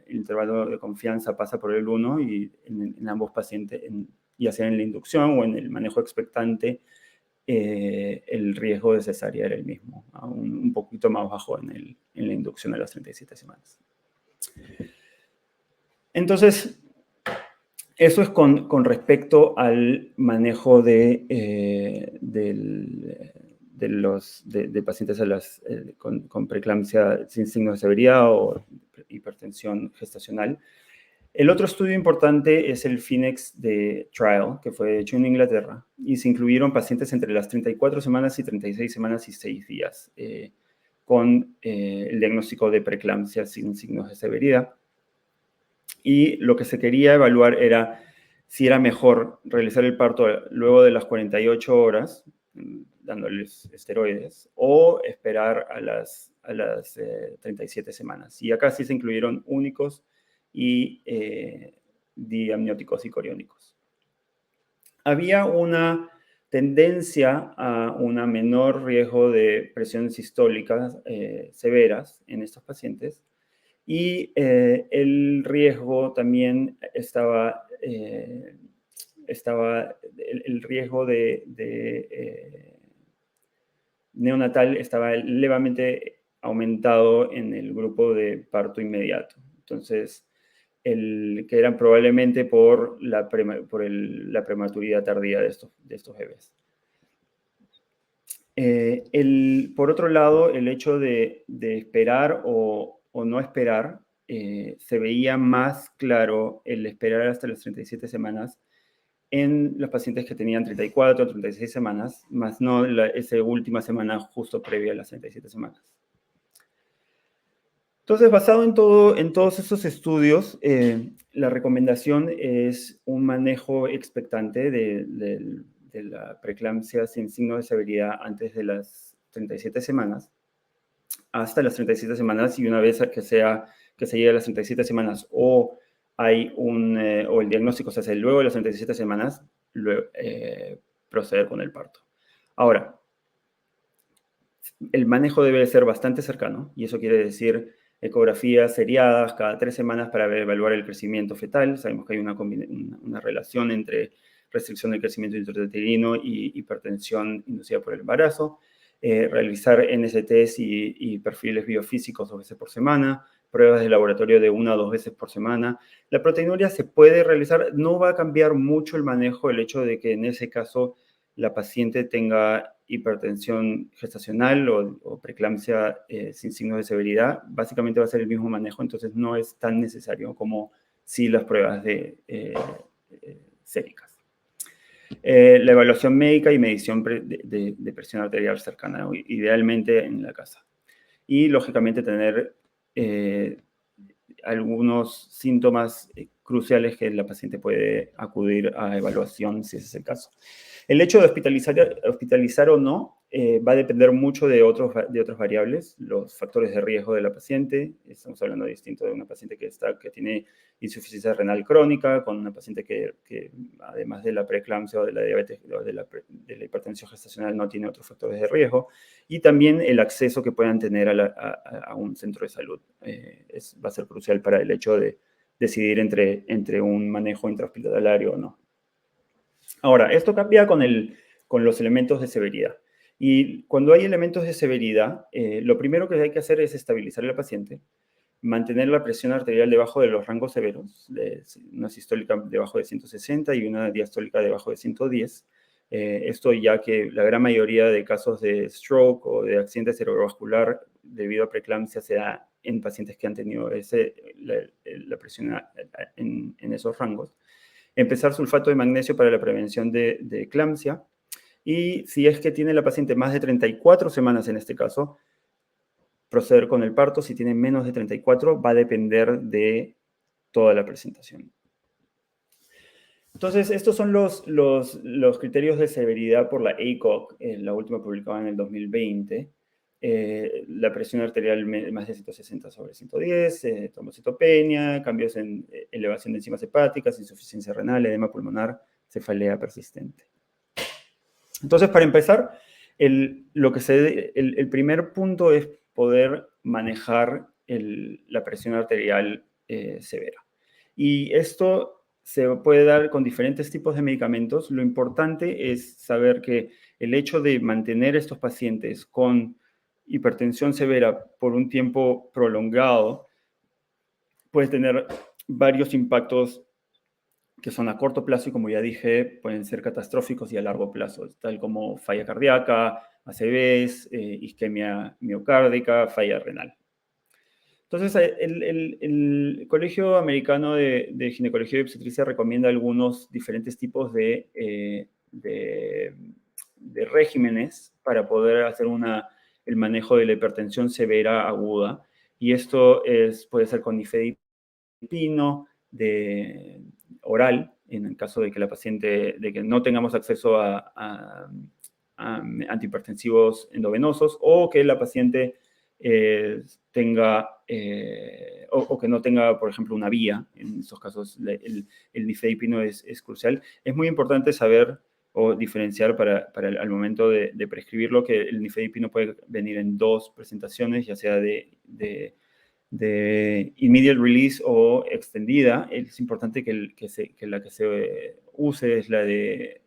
intervalo de confianza pasa por el 1, y en ambos pacientes, ya sea en la inducción o en el manejo expectante, el riesgo de cesárea era el mismo, un poquito más bajo en la inducción a las 37 semanas. Entonces, eso es con respecto al manejo de pacientes con preeclampsia sin signos de severidad o hipertensión gestacional. El otro estudio importante es el PHOENIX Trial, que fue hecho en Inglaterra, y se incluyeron pacientes entre las 34 semanas y 36 semanas y 6 días. con el diagnóstico de preeclampsia sin signos de severidad. Y lo que se quería evaluar era si era mejor realizar el parto luego de las 48 horas, dándoles esteroides, o esperar a las 37 semanas. Y acá sí se incluyeron únicos y diamnióticos y coriónicos. Había una tendencia a un menor riesgo de presiones sistólicas severas en estos pacientes, y el riesgo también estaba el riesgo de neonatal estaba levemente aumentado en el grupo de parto inmediato. Entonces, que eran probablemente por la prematuridad tardía de estos bebés. Por otro lado, el hecho de esperar o no esperar, se veía más claro el esperar hasta las 37 semanas en los pacientes que tenían 34 o 36 semanas, más no esa última semana justo previa a las 37 semanas. Entonces, basado en todos estos estudios, la recomendación es un manejo expectante de la preeclampsia sin signo de severidad antes de las 37 semanas, hasta las 37 semanas, y una vez que se llegue a las 37 semanas o el diagnóstico se hace luego de las 37 semanas, proceder con el parto. Ahora, el manejo debe ser bastante cercano, y eso quiere decir ecografías seriadas cada 3 semanas para evaluar el crecimiento fetal. Sabemos que hay una relación entre restricción del crecimiento intrauterino y hipertensión inducida por el embarazo. Realizar NSTs y perfiles biofísicos 2 veces por semana, pruebas de laboratorio de 1 a 2 veces por semana. La proteinuria se puede realizar, no va a cambiar mucho el manejo, el hecho de que en ese caso la paciente tenga hipertensión gestacional o preeclampsia sin signos de severidad. Básicamente va a ser el mismo manejo, entonces no es tan necesario como si las pruebas séricas. La evaluación médica y medición de presión arterial cercana, idealmente en la casa. Y, lógicamente, tener algunos síntomas cruciales que la paciente puede acudir a evaluación si ese es el caso. El hecho de hospitalizar o no va a depender mucho de otras variables, los factores de riesgo de la paciente. Estamos hablando distinto de una paciente que tiene insuficiencia renal crónica, con una paciente que además de la preeclampsia o de la diabetes o de la hipertensión gestacional no tiene otros factores de riesgo, y también el acceso que puedan tener a un centro de salud. Va a ser crucial para el hecho de decidir entre un manejo intrahospitalario o no. Ahora, esto cambia con los elementos de severidad. Y cuando hay elementos de severidad, lo primero que hay que hacer es estabilizar a la paciente, mantener la presión arterial debajo de los rangos severos, una sistólica debajo de 160 y una diastólica debajo de 110. Esto ya que la gran mayoría de casos de stroke o de accidente cerebrovascular debido a preeclampsia se da en pacientes que han tenido la presión en esos rangos. Empezar sulfato de magnesio para la prevención de eclampsia. Y si es que tiene la paciente más de 34 semanas en este caso, proceder con el parto. Si tiene menos de 34, va a depender de toda la presentación. Entonces, estos son los criterios de severidad por la ACOG, la última publicada en el 2020. La presión arterial más de 160/110, trombocitopenia, cambios en elevación de enzimas hepáticas, insuficiencia renal, edema pulmonar, cefalea persistente. Entonces, para empezar, el primer punto es poder manejar la presión arterial severa. Y esto se puede dar con diferentes tipos de medicamentos. Lo importante es saber que el hecho de mantener a estos pacientes con hipertensión severa por un tiempo prolongado puede tener varios impactos que son a corto plazo y, como ya dije, pueden ser catastróficos y a largo plazo, tal como falla cardíaca, ACVs, isquemia miocárdica, falla renal. Entonces, el Colegio Americano de Ginecología y Obstetricia recomienda algunos diferentes tipos de regímenes para poder hacer una el manejo de la hipertensión severa aguda. Y esto puede ser con nifedipino oral, en el caso de que la paciente, de que no tengamos acceso a antihipertensivos endovenosos, o que la paciente tenga, o que no tenga, por ejemplo, una vía. En estos casos, el nifedipino es crucial. Es muy importante saber o diferenciar al momento de prescribirlo, que el nifedipino puede venir en dos presentaciones, ya sea de immediate release o extendida. Es importante que la que se use es la de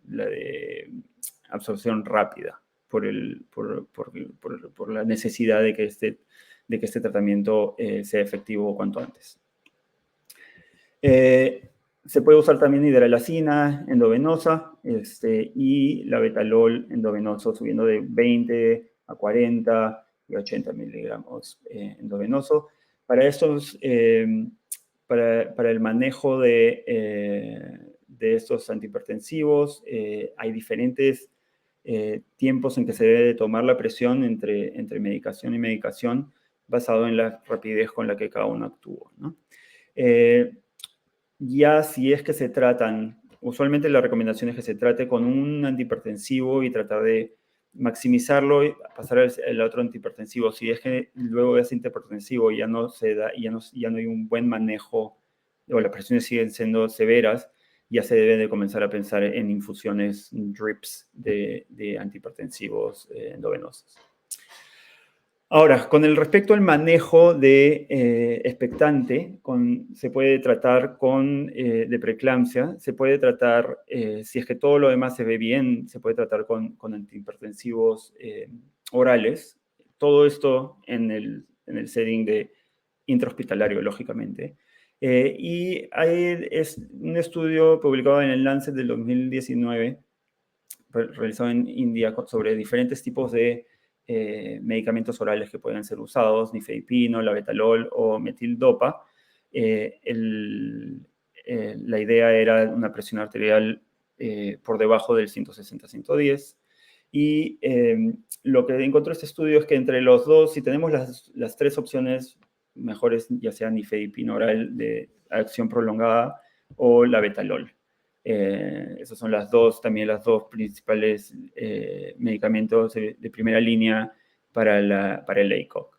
absorción rápida, por la necesidad de que este tratamiento sea efectivo cuanto antes. Se puede usar también hidralazina endovenosa y la betalol endovenoso, subiendo de 20 a 40 y 80 miligramos endovenoso. Para el manejo de estos antihipertensivos, hay diferentes tiempos en que se debe tomar la presión entre medicación y medicación, basado en la rapidez con la que cada uno actúa, ¿no? Ya si es que se tratan, usualmente la recomendación es que se trate con un antihipertensivo y tratar de maximizarlo y pasar al otro antihipertensivo. Si es que luego de ese antihipertensivo ya no se da, ya no hay un buen manejo, o las presiones siguen siendo severas, ya se debe de comenzar a pensar en infusiones, drips de antihipertensivos endovenosos. Ahora, con el respecto al manejo de expectante, se puede tratar de preeclampsia, se puede tratar, si es que todo lo demás se ve bien, se puede tratar con antihipertensivos orales. Todo esto en el setting de intrahospitalario, lógicamente. Y es un estudio publicado en el Lancet del 2019, realizado en India, sobre diferentes tipos de medicamentos orales que pueden ser usados, nifedipino, labetalol o metildopa. La idea era una presión arterial por debajo del 160-110. Y lo que encontró este estudio es que entre los dos, si tenemos las tres opciones mejores, ya sea nifedipino oral de acción prolongada o labetalol. Esas son también las dos principales medicamentos de primera línea para el ACOG.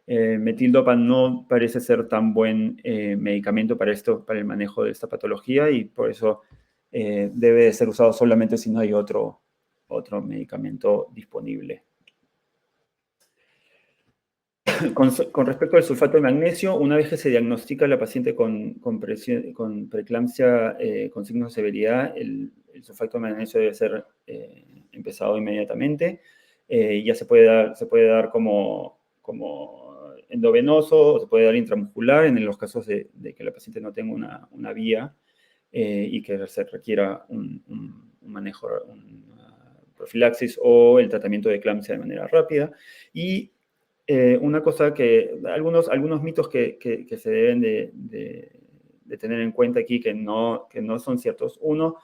Metildopa no parece ser tan buen medicamento para el manejo de esta patología, y por eso debe de ser usado solamente si no hay otro medicamento disponible. Con respecto al sulfato de magnesio, una vez que se diagnostica a la paciente con preeclampsia con signos de severidad, el sulfato de magnesio debe ser empezado inmediatamente. Ya se puede dar como endovenoso, o se puede dar intramuscular en los casos de que la paciente no tenga una vía y que se requiera un manejo, una profilaxis o el tratamiento de eclampsia de manera rápida. Y una cosa algunos mitos que se deben de tener en cuenta aquí, que no son ciertos. Uno,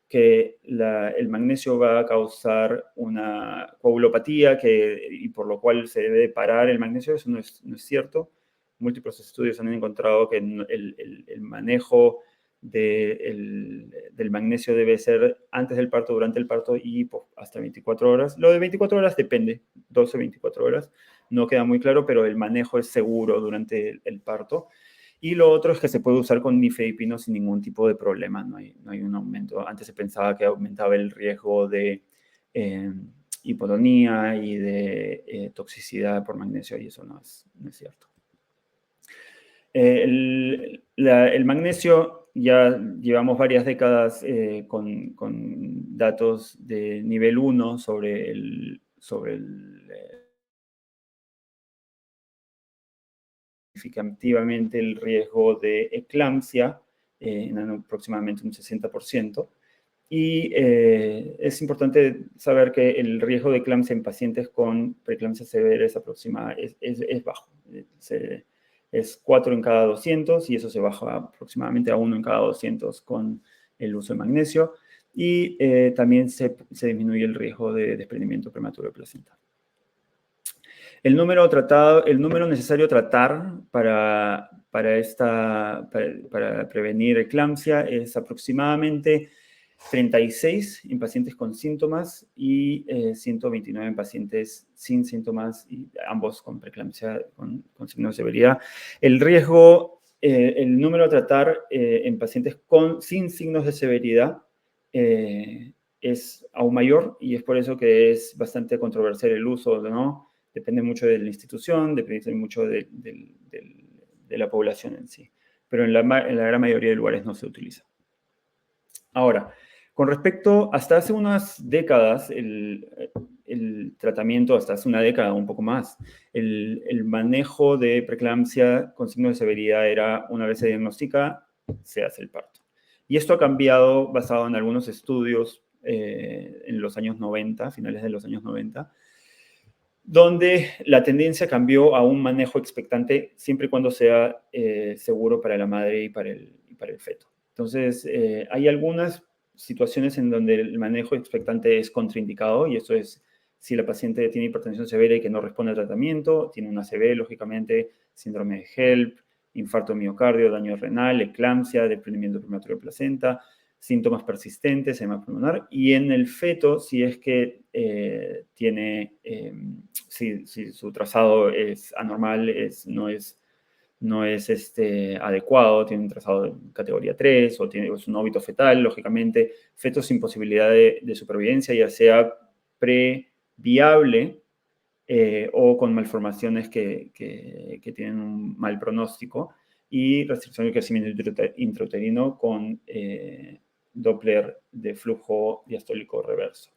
que el magnesio va a causar una coagulopatía y por lo cual se debe parar el magnesio. Eso no es cierto. Múltiples estudios han encontrado que el manejo del magnesio debe ser antes del parto, durante el parto y hasta 24 horas. Lo de 24 horas depende, 12, 24 horas. No queda muy claro, pero el manejo es seguro durante el parto. Y lo otro es que se puede usar con nifedipino sin ningún tipo de problema. No hay un aumento. Antes se pensaba que aumentaba el riesgo de hipotonía y de toxicidad por magnesio, y eso no es cierto. El magnesio, ya llevamos varias décadas con datos de nivel 1 significativamente el riesgo de eclampsia en aproximadamente un 60%. Y es importante saber que el riesgo de eclampsia en pacientes con preeclampsia severa es bajo. Es 4 en cada 200, y eso se baja aproximadamente a 1 en cada 200 con el uso de magnesio. Y también se disminuye el riesgo de desprendimiento prematuro de placenta. El número necesario a tratar para prevenir eclampsia es aproximadamente 36 en pacientes con síntomas y 129 en pacientes sin síntomas, y ambos con preeclampsia con signos de severidad. El riesgo, el número a tratar en pacientes sin signos de severidad es aún mayor, y es por eso que es bastante controversial el uso o no. Depende mucho de la institución, depende mucho de la población en sí. Pero en la gran mayoría de lugares no se utiliza. Ahora, con respecto, hasta hace unas décadas, el tratamiento, hasta hace una década, un poco más, el manejo de preeclampsia con signos de severidad era, una vez se diagnostica, se hace el parto. Y esto ha cambiado basado en algunos estudios en los años 90, finales de los años 90, donde la tendencia cambió a un manejo expectante siempre y cuando sea seguro para la madre y para el feto. Entonces, hay algunas situaciones en donde el manejo expectante es contraindicado, y eso es si la paciente tiene hipertensión severa y que no responde al tratamiento, tiene una ACV, lógicamente, síndrome de HELLP, infarto de miocardio, daño renal, eclampsia, desprendimiento prematuro de placenta, síntomas persistentes, edema pulmonar, y en el feto, si es que si su trazado es anormal, no es adecuado, tiene un trazado de categoría 3 o es un óbito fetal, lógicamente, feto sin posibilidad de supervivencia, ya sea previable o con malformaciones que tienen un mal pronóstico, y restricción del crecimiento intrauterino con Doppler de flujo diastólico reverso.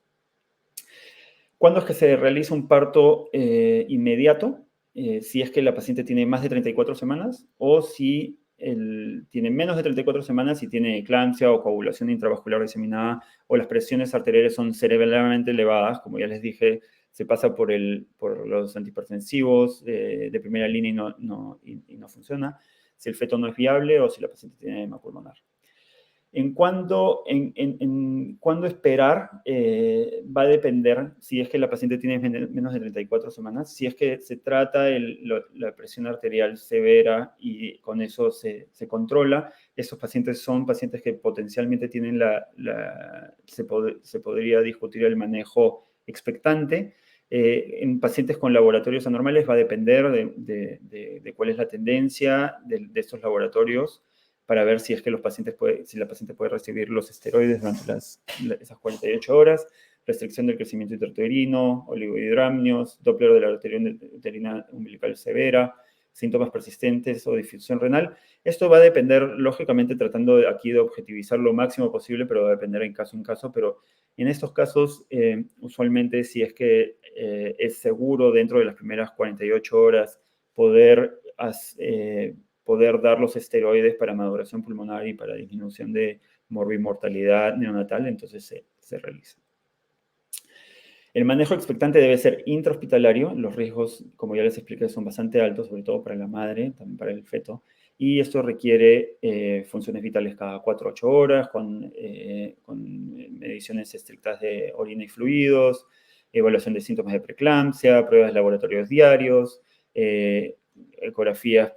¿Cuándo es que se realiza un parto inmediato? Si es que la paciente tiene más de 34 semanas, o si tiene menos de 34 semanas y tiene eclampsia o coagulación intravascular diseminada, o las presiones arteriales son cerebralmente elevadas, como ya les dije, se pasa por los antihipertensivos de primera línea y no funciona, si el feto no es viable o si la paciente tiene edema pulmonar. En cuándo esperar va a depender si es que la paciente tiene menos de 34 semanas, si es que se trata la presión arterial severa y con eso se controla. Esos pacientes son pacientes que potencialmente tienen se podría discutir el manejo expectante. En pacientes con laboratorios anormales va a depender de cuál es la tendencia de estos laboratorios, para ver si es que la paciente puede recibir los esteroides durante esas 48 horas, restricción del crecimiento intrauterino, oligohidramnios, Doppler de la arteria uterina umbilical severa, síntomas persistentes o difusión renal. Esto va a depender, lógicamente, tratando aquí de objetivizar lo máximo posible, pero va a depender en caso, pero en estos casos, usualmente, si es que es seguro dentro de las primeras 48 horas poder dar los esteroides para maduración pulmonar y para disminución de morbimortalidad neonatal, entonces se realiza. El manejo expectante debe ser intrahospitalario. Los riesgos, como ya les expliqué, son bastante altos, sobre todo para la madre, también para el feto. Y esto requiere funciones vitales cada 4 a 8 horas, con mediciones estrictas de orina y fluidos, evaluación de síntomas de preeclampsia, pruebas de laboratorios diarios, ecografías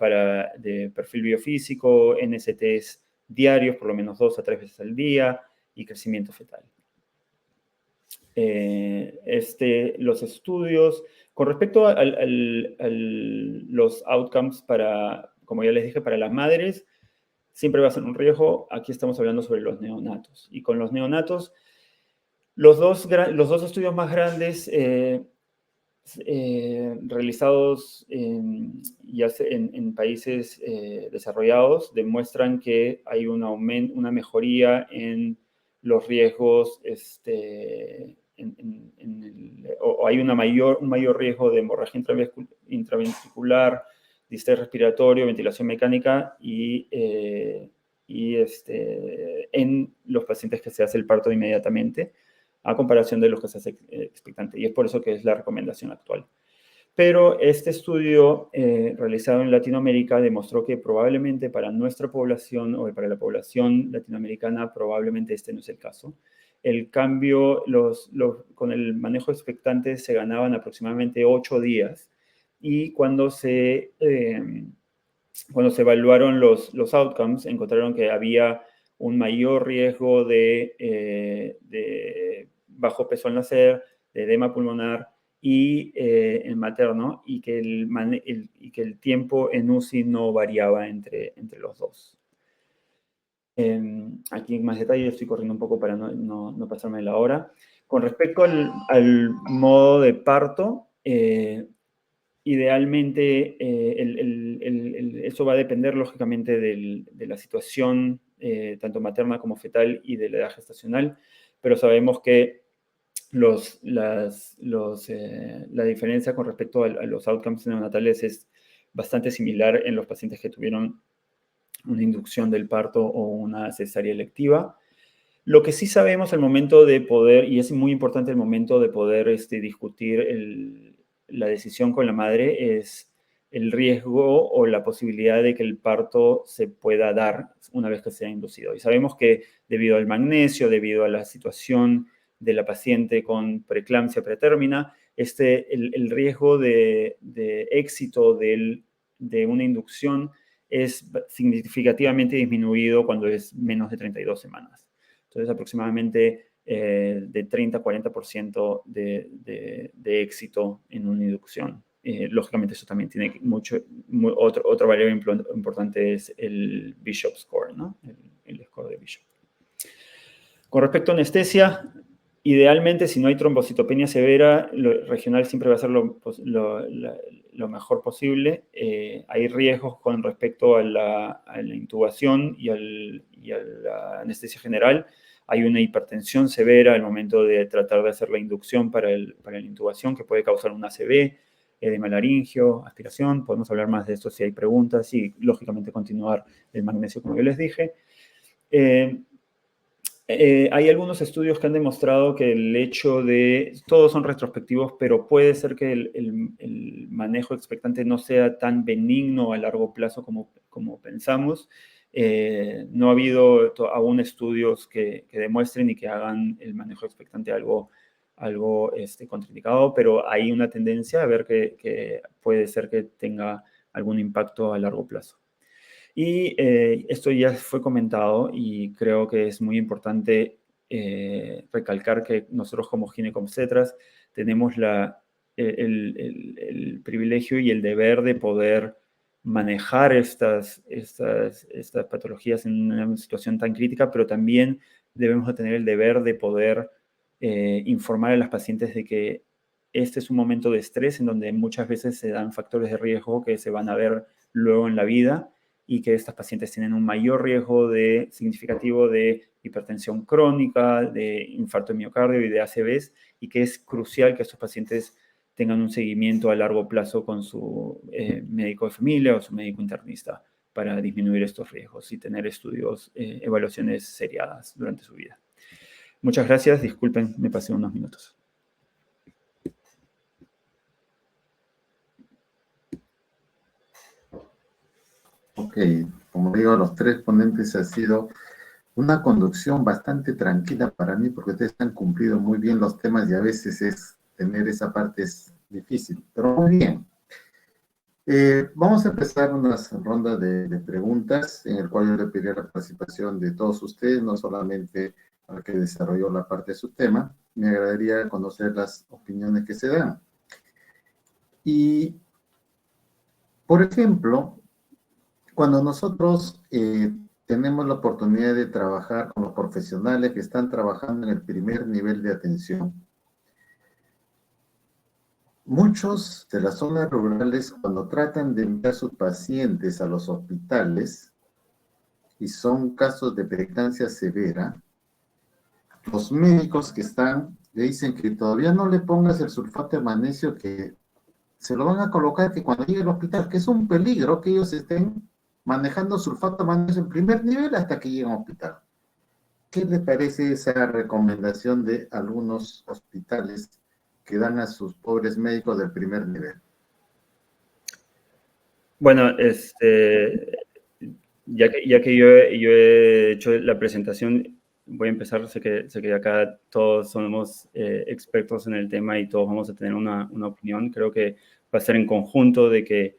de perfil biofísico, NSTs diarios, por lo menos 2 a 3 veces al día, y crecimiento fetal. Los estudios, con respecto a los outcomes como ya les dije, para las madres, siempre va a ser un riesgo. Aquí estamos hablando sobre los neonatos. Y con los neonatos, los dos estudios más grandes realizados en países desarrollados demuestran que hay una mejoría en los riesgos, o hay un mayor riesgo de hemorragia intraventricular, distrés respiratorio, ventilación mecánica en los pacientes que se hace el parto inmediatamente, a comparación de los que se hace expectante. Y es por eso que es la recomendación actual. Pero este estudio realizado en Latinoamérica demostró que probablemente para nuestra población o para la población latinoamericana probablemente este no es el caso. El cambio, con el manejo expectante se ganaban aproximadamente 8 días y cuando se evaluaron los outcomes, encontraron que había un mayor riesgo de bajo peso al nacer, de edema pulmonar y en materno, y que el tiempo en UCI no variaba entre los dos. Aquí en más detalle estoy corriendo un poco para no pasarme de la hora. Con respecto al modo de parto, idealmente eso va a depender lógicamente de la situación tanto materna como fetal y de la edad gestacional, pero sabemos que la diferencia con respecto a los outcomes neonatales es bastante similar en los pacientes que tuvieron una inducción del parto o una cesárea electiva. Lo que sí sabemos al momento de poder, y es muy importante el momento de poder discutir la decisión con la madre, es el riesgo o la posibilidad de que el parto se pueda dar una vez que sea inducido. Y sabemos que debido al magnesio, debido a la situación de la paciente con preeclampsia pretérmina, el riesgo de éxito de una inducción es significativamente disminuido cuando es menos de 32 semanas. Entonces, aproximadamente de 30 a 40% de éxito en una inducción. Lógicamente, eso también tiene otra variable importante es el Bishop score, ¿no? El score de Bishop. Con respecto a anestesia, idealmente, si no hay trombocitopenia severa, lo regional siempre va a ser lo mejor posible. Hay riesgos con respecto a la intubación y a la anestesia general. Hay una hipertensión severa al momento de tratar de hacer la inducción para la intubación, que puede causar un ACV, edema laringio, aspiración. Podemos hablar más de esto si hay preguntas y, lógicamente, continuar el magnesio, como yo les dije. Hay algunos estudios que han demostrado que el hecho de, todos son retrospectivos, pero puede ser que el manejo expectante no sea tan benigno a largo plazo como pensamos. No ha habido aún estudios que demuestren y que hagan el manejo expectante algo contraindicado, pero hay una tendencia a ver que puede ser que tenga algún impacto a largo plazo. Y esto ya fue comentado y creo que es muy importante recalcar que nosotros como ginecobstetras tenemos el privilegio y el deber de poder manejar estas patologías en una situación tan crítica, pero también debemos de tener el deber de poder informar a las pacientes de que este es un momento de estrés en donde muchas veces se dan factores de riesgo que se van a ver luego en la vida, y que estas pacientes tienen un mayor riesgo significativo de hipertensión crónica, de infarto de miocardio y de ACVs, y que es crucial que estos pacientes tengan un seguimiento a largo plazo con su médico de familia o su médico internista para disminuir estos riesgos y tener evaluaciones seriadas durante su vida. Muchas gracias. Disculpen, me pasé unos minutos. Ok, como digo, los tres ponentes ha sido una conducción bastante tranquila para mí porque ustedes han cumplido muy bien los temas y a veces tener esa parte es difícil, pero muy bien. Vamos a empezar una ronda de preguntas en el cual yo le pediría la participación de todos ustedes, no solamente al que desarrolló la parte de su tema. Me agradaría conocer las opiniones que se dan. Y, por ejemplo, cuando nosotros tenemos la oportunidad de trabajar con los profesionales que están trabajando en el primer nivel de atención, muchos de las zonas rurales, cuando tratan de enviar sus pacientes a los hospitales, y son casos de preeclampsia severa, los médicos que están le dicen que todavía no le pongas el sulfato de magnesio, que se lo van a colocar que cuando llegue al hospital, que es un peligro que ellos estén manejando sulfato de magnesio en primer nivel hasta que lleguen al hospital. ¿Qué le parece esa recomendación de algunos hospitales que dan a sus pobres médicos del primer nivel? Bueno, ya que yo he hecho la presentación, voy a empezar, sé que acá todos somos expertos en el tema y todos vamos a tener una opinión. Creo que va a ser en conjunto de que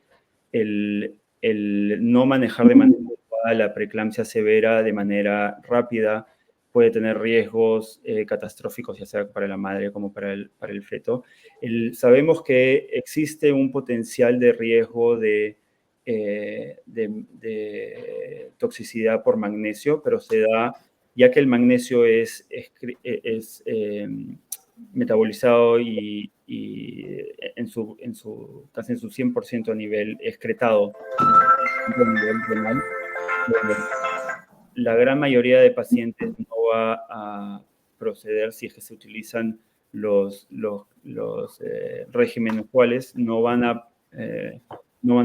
el no manejar de manera adecuada la preeclampsia severa de manera rápida puede tener riesgos catastróficos, ya sea para la madre como para el feto. Sabemos que existe un potencial de riesgo de toxicidad por magnesio, pero se da ya que el magnesio es metabolizado y casi en su 100% a nivel excretado a nivel renal. La gran mayoría de pacientes no va a proceder si es que se utilizan los regímenes usuales, no van a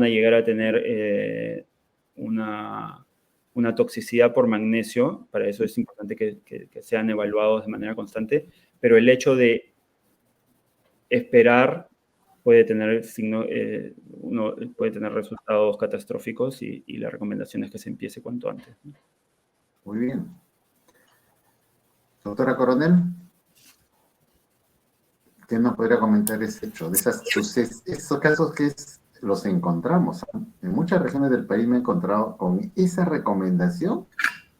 llegar a tener una toxicidad por magnesio. Para eso es importante que sean evaluados de manera constante, pero el hecho de esperar puede tener puede tener resultados catastróficos y la recomendación es que se empiece cuanto antes. Muy bien. Doctora Coronel, ¿qué nos podría comentar ese hecho? De esos casos que los encontramos. En muchas regiones del país me he encontrado con esa recomendación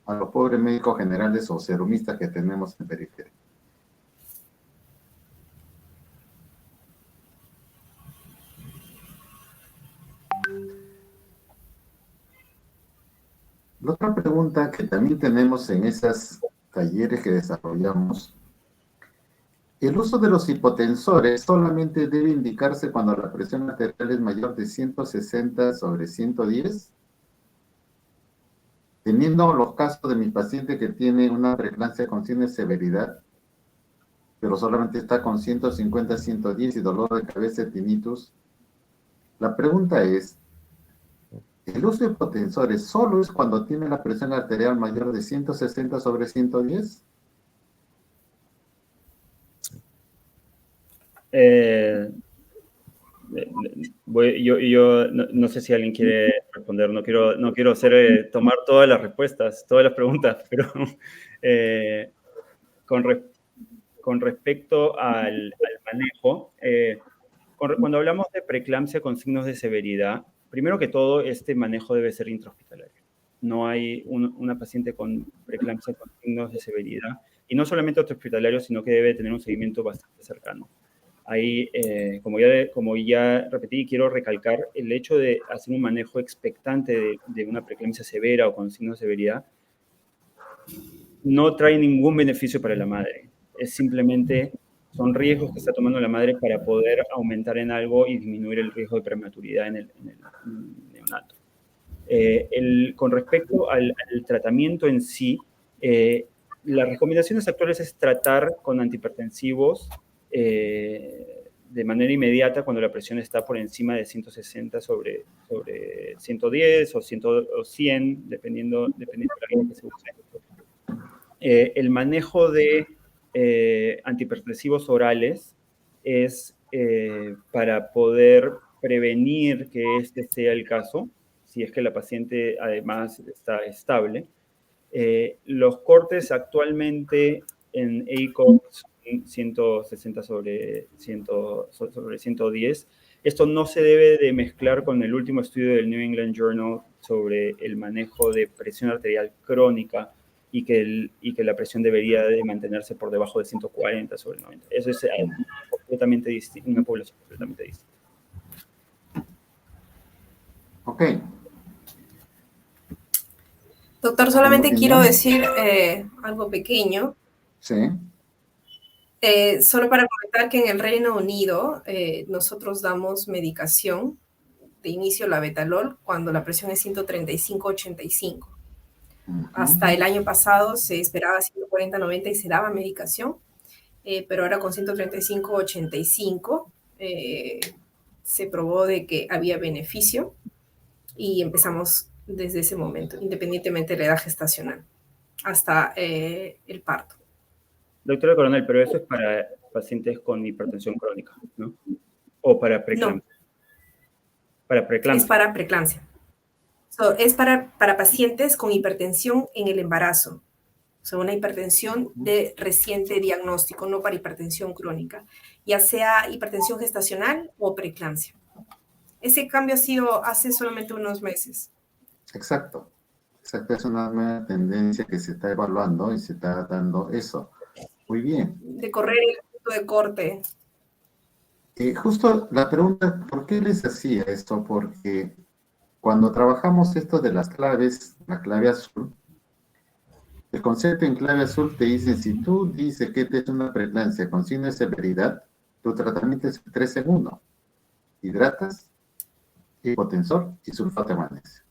a los pobres médicos generales o serumistas que tenemos en periferia. La otra pregunta que también tenemos en esos talleres que desarrollamos, ¿el uso de los hipotensores solamente debe indicarse cuando la presión arterial es mayor de 160/110? Teniendo los casos de mi paciente que tiene una preeclampsia con signo de severidad, pero solamente está con 150/110 y dolor de cabeza y tinnitus, la pregunta es, ¿el uso de hipotensores solo es cuando tiene la presión arterial mayor de 160/110? Yo no sé si alguien quiere responder, no quiero tomar todas las respuestas, todas las preguntas, pero con respecto al manejo, cuando hablamos de preeclampsia con signos de severidad, primero que todo, este manejo debe ser intrahospitalario. No hay una paciente con preeclampsia con signos de severidad, y no solamente intrahospitalario, sino que debe tener un seguimiento bastante cercano. Ahí, como ya repetí, quiero recalcar el hecho de hacer un manejo expectante de una preeclampsia severa o con signos de severidad no trae ningún beneficio para la madre. Es simplemente, son riesgos que está tomando la madre para poder aumentar en algo y disminuir el riesgo de prematuridad en el neonato. Con respecto al tratamiento en sí, las recomendaciones actuales es tratar con antihipertensivos de manera inmediata cuando la presión está por encima de 160 sobre 110 o 100, dependiendo de la línea que se use. El manejo de antihipertensivos orales es para poder prevenir que este sea el caso, si es que la paciente además está estable. Los cortes actualmente en ACOG son 160 sobre 110. Esto no se debe de mezclar con el último estudio del New England Journal sobre el manejo de presión arterial crónica y que la presión debería de mantenerse por debajo de 140 sobre 90. Eso es completamente distinto, una población completamente distinta. Ok. Doctor, solamente quiero decir algo pequeño. Sí. Solo para comentar que en el Reino Unido nosotros damos medicación de inicio, la Betalol, cuando la presión es 135/85. Hasta el año pasado se esperaba 140/90 y se daba medicación, pero ahora con 135/85 se probó de que había beneficio y empezamos desde ese momento, independientemente de la edad gestacional, hasta el parto. Doctora Coronel, pero eso es para pacientes con hipertensión crónica, ¿no? ¿O para preeclampsia? No. Para preeclampsia. Es para preeclampsia. Es para pacientes con hipertensión en el embarazo. O sea, una hipertensión de reciente diagnóstico, no para hipertensión crónica, ya sea hipertensión gestacional o preeclampsia. Ese cambio ha sido hace solamente unos meses. Exacto. Exacto, es una nueva tendencia que se está evaluando y se está dando eso. Muy bien. De correr el punto de corte. Justo la pregunta, ¿por qué les hacía esto? Porque cuando trabajamos esto de las claves, la clave azul, el concepto en clave azul te dice, si tú dices que es una preeclampsia con signo de severidad, tu tratamiento es 3 en 1. Hidratas, hipotensor y sulfato de magnesio.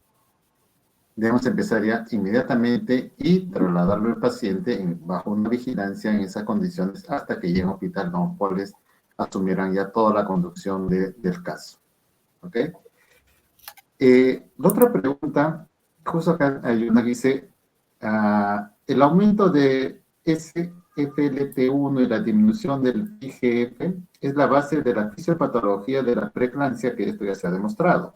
Debemos empezar ya inmediatamente y trasladarlo al paciente bajo una vigilancia en esas condiciones hasta que llegue a un hospital, los cuales asumieran ya toda la conducción del caso. ¿Ok? La otra pregunta, justo acá hay una que dice, el aumento de SFLT1 y la disminución del IGF es la base de la fisiopatología de la preeclampsia, que esto ya se ha demostrado.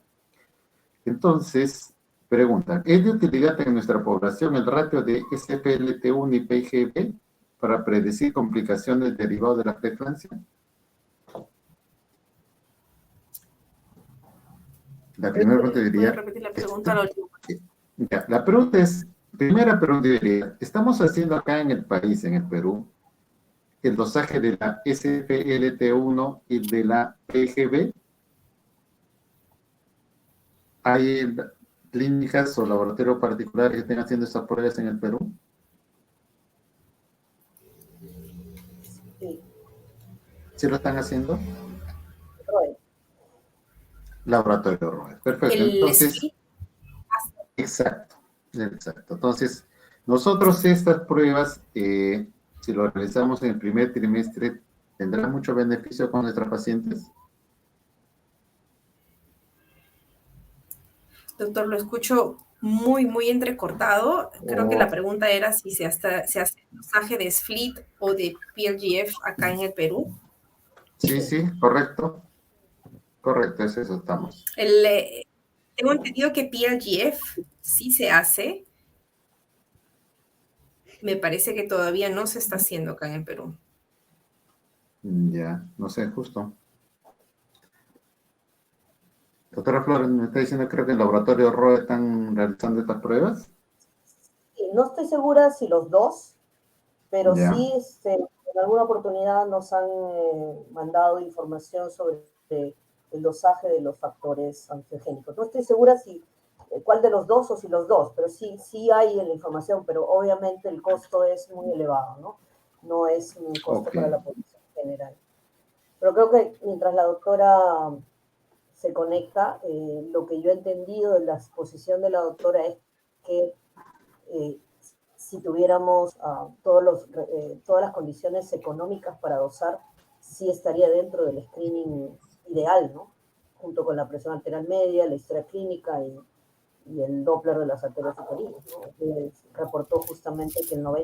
Entonces, pregunta, ¿es de utilidad en nuestra población el ratio de SFLT1 y PIGF para predecir complicaciones derivadas de la preeclampsia? La primera pregunta diría... ¿Puedes repetir la pregunta? Ya, la pregunta es, primera pregunta diría, ¿estamos haciendo acá en el país, en el Perú, el dosaje de la SFLT1 y de la PGB? ¿Hay clínicas o laboratorios particulares que estén haciendo estas pruebas en el Perú? Sí. ¿Sí lo están haciendo? Roy. Laboratorio Roy. Perfecto. Entonces, exacto. Entonces, nosotros estas pruebas, si lo realizamos en el primer trimestre, ¿tendrá mucho beneficio con nuestros pacientes? Doctor, lo escucho muy entrecortado. Creo que la pregunta era si se hace dosaje de SFLT o de PLGF acá en el Perú. Sí, correcto. Correcto, es eso, estamos. Tengo entendido que PLGF sí se hace. Me parece que todavía no se está haciendo acá en el Perú. Ya, no sé, justo. Doctora Flores, me está diciendo, creo que en el laboratorio ROE están realizando estas pruebas. Sí, no estoy segura si los dos, pero Ya. sí en alguna oportunidad nos han mandado información sobre el dosaje de los factores angiogénicos. No estoy segura si cuál de los dos o si los dos, pero sí hay en la información, pero obviamente el costo es muy elevado, ¿no? No es un costo para la población general. Pero creo que mientras la doctora se conecta, lo que yo he entendido de la exposición de la doctora es que si tuviéramos todas las condiciones económicas para dosar, sí estaría dentro del screening ideal, ¿no? Junto con la presión arterial media, la historia clínica y el Doppler de las arterias uterinas, ¿no? Reportó justamente que más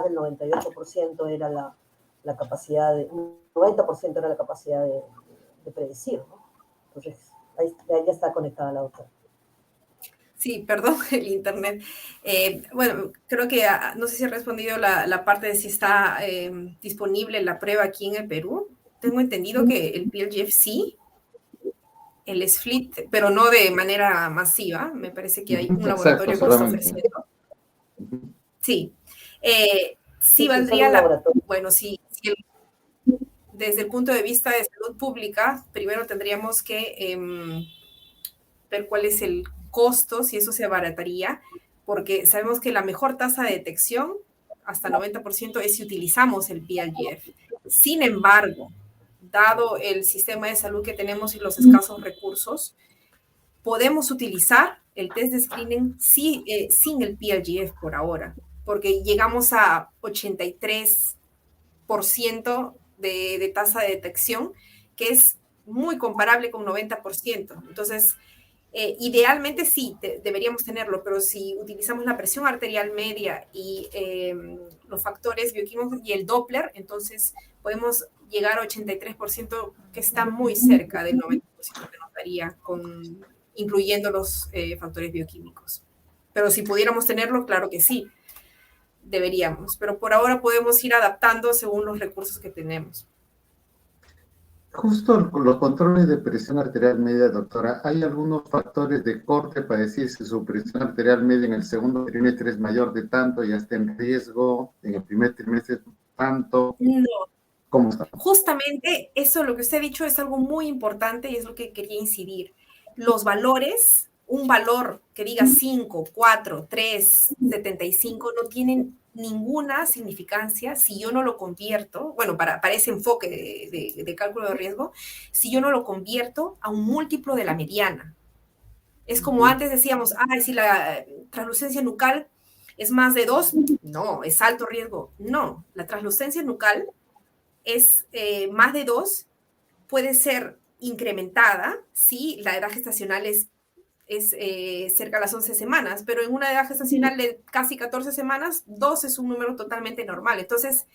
del 98% era la capacidad de, 90% era la capacidad de predecir, ¿no? Entonces, ahí ya está conectada la doctora. Sí, perdón, el internet. Bueno, creo que no sé si he respondido la parte de si está disponible la prueba aquí en el Perú. Tengo entendido que el PLGF sí, el SFLT, pero no de manera masiva. Me parece que hay un laboratorio que lo está ofreciendo. Sí. Sí valdría la... Bueno, sí, desde el punto de vista de salud pública, primero tendríamos que ver cuál es el costo, si eso se abarataría, porque sabemos que la mejor tasa de detección, hasta 90%, es si utilizamos el PLGF. Sin embargo, dado el sistema de salud que tenemos y los escasos recursos, podemos utilizar el test de screening sin el PLGF por ahora, porque llegamos a 83% de tasa de detección, que es muy comparable con 90%. Entonces, idealmente sí, deberíamos tenerlo, pero si utilizamos la presión arterial media y los factores bioquímicos y el Doppler, entonces podemos llegar a 83%, que está muy cerca del 90% que nos daría, incluyendo los factores bioquímicos. Pero si pudiéramos tenerlo, claro que sí. deberíamos, pero por ahora podemos ir adaptando según los recursos que tenemos. Justo con los controles de presión arterial media, doctora, ¿hay algunos factores de corte para decir si su presión arterial media en el segundo trimestre es mayor de tanto, ya está en riesgo, en el primer trimestre tanto? No. ¿Cómo está? Justamente eso, lo que usted ha dicho, es algo muy importante y es lo que quería incidir. Los valores, un valor que diga 5, 4, 3, 75, no tienen ninguna significancia si yo no lo convierto, bueno, para ese enfoque de cálculo de riesgo, si yo no lo convierto a un múltiplo de la mediana. Es como antes decíamos, ay, si la translucencia nucal es más de 2, no, es alto riesgo. No, la translucencia nucal es más de 2, puede ser incrementada si la edad gestacional es cerca de las 11 semanas, pero en una edad gestacional de casi 14 semanas, 2 es un número totalmente normal. Entonces,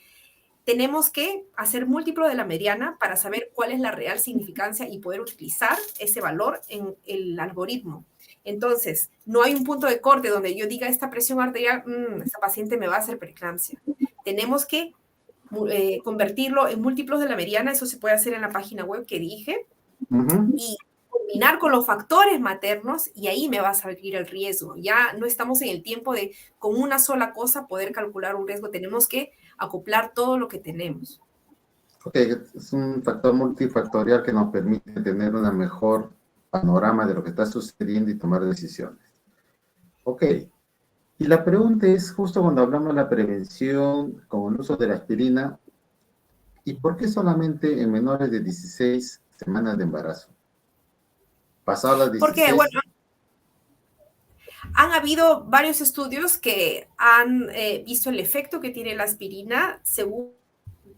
tenemos que hacer múltiplo de la mediana para saber cuál es la real significancia y poder utilizar ese valor en el algoritmo. Entonces, no hay un punto de corte donde yo diga esta presión arterial, esta paciente me va a hacer preeclampsia. Tenemos que convertirlo en múltiplos de la mediana, eso se puede hacer en la página web que dije, y combinar con los factores maternos y ahí me va a salir el riesgo. Ya no estamos en el tiempo de con una sola cosa poder calcular un riesgo, tenemos que acoplar todo lo que tenemos. Ok, es un factor multifactorial que nos permite tener una mejor panorama de lo que está sucediendo y tomar decisiones. Ok, y la pregunta es, justo cuando hablamos de la prevención con el uso de la aspirina, ¿y por qué solamente en menores de 16 semanas de embarazo? Pasado las 16... Porque, bueno, han habido varios estudios que han visto el efecto que tiene la aspirina según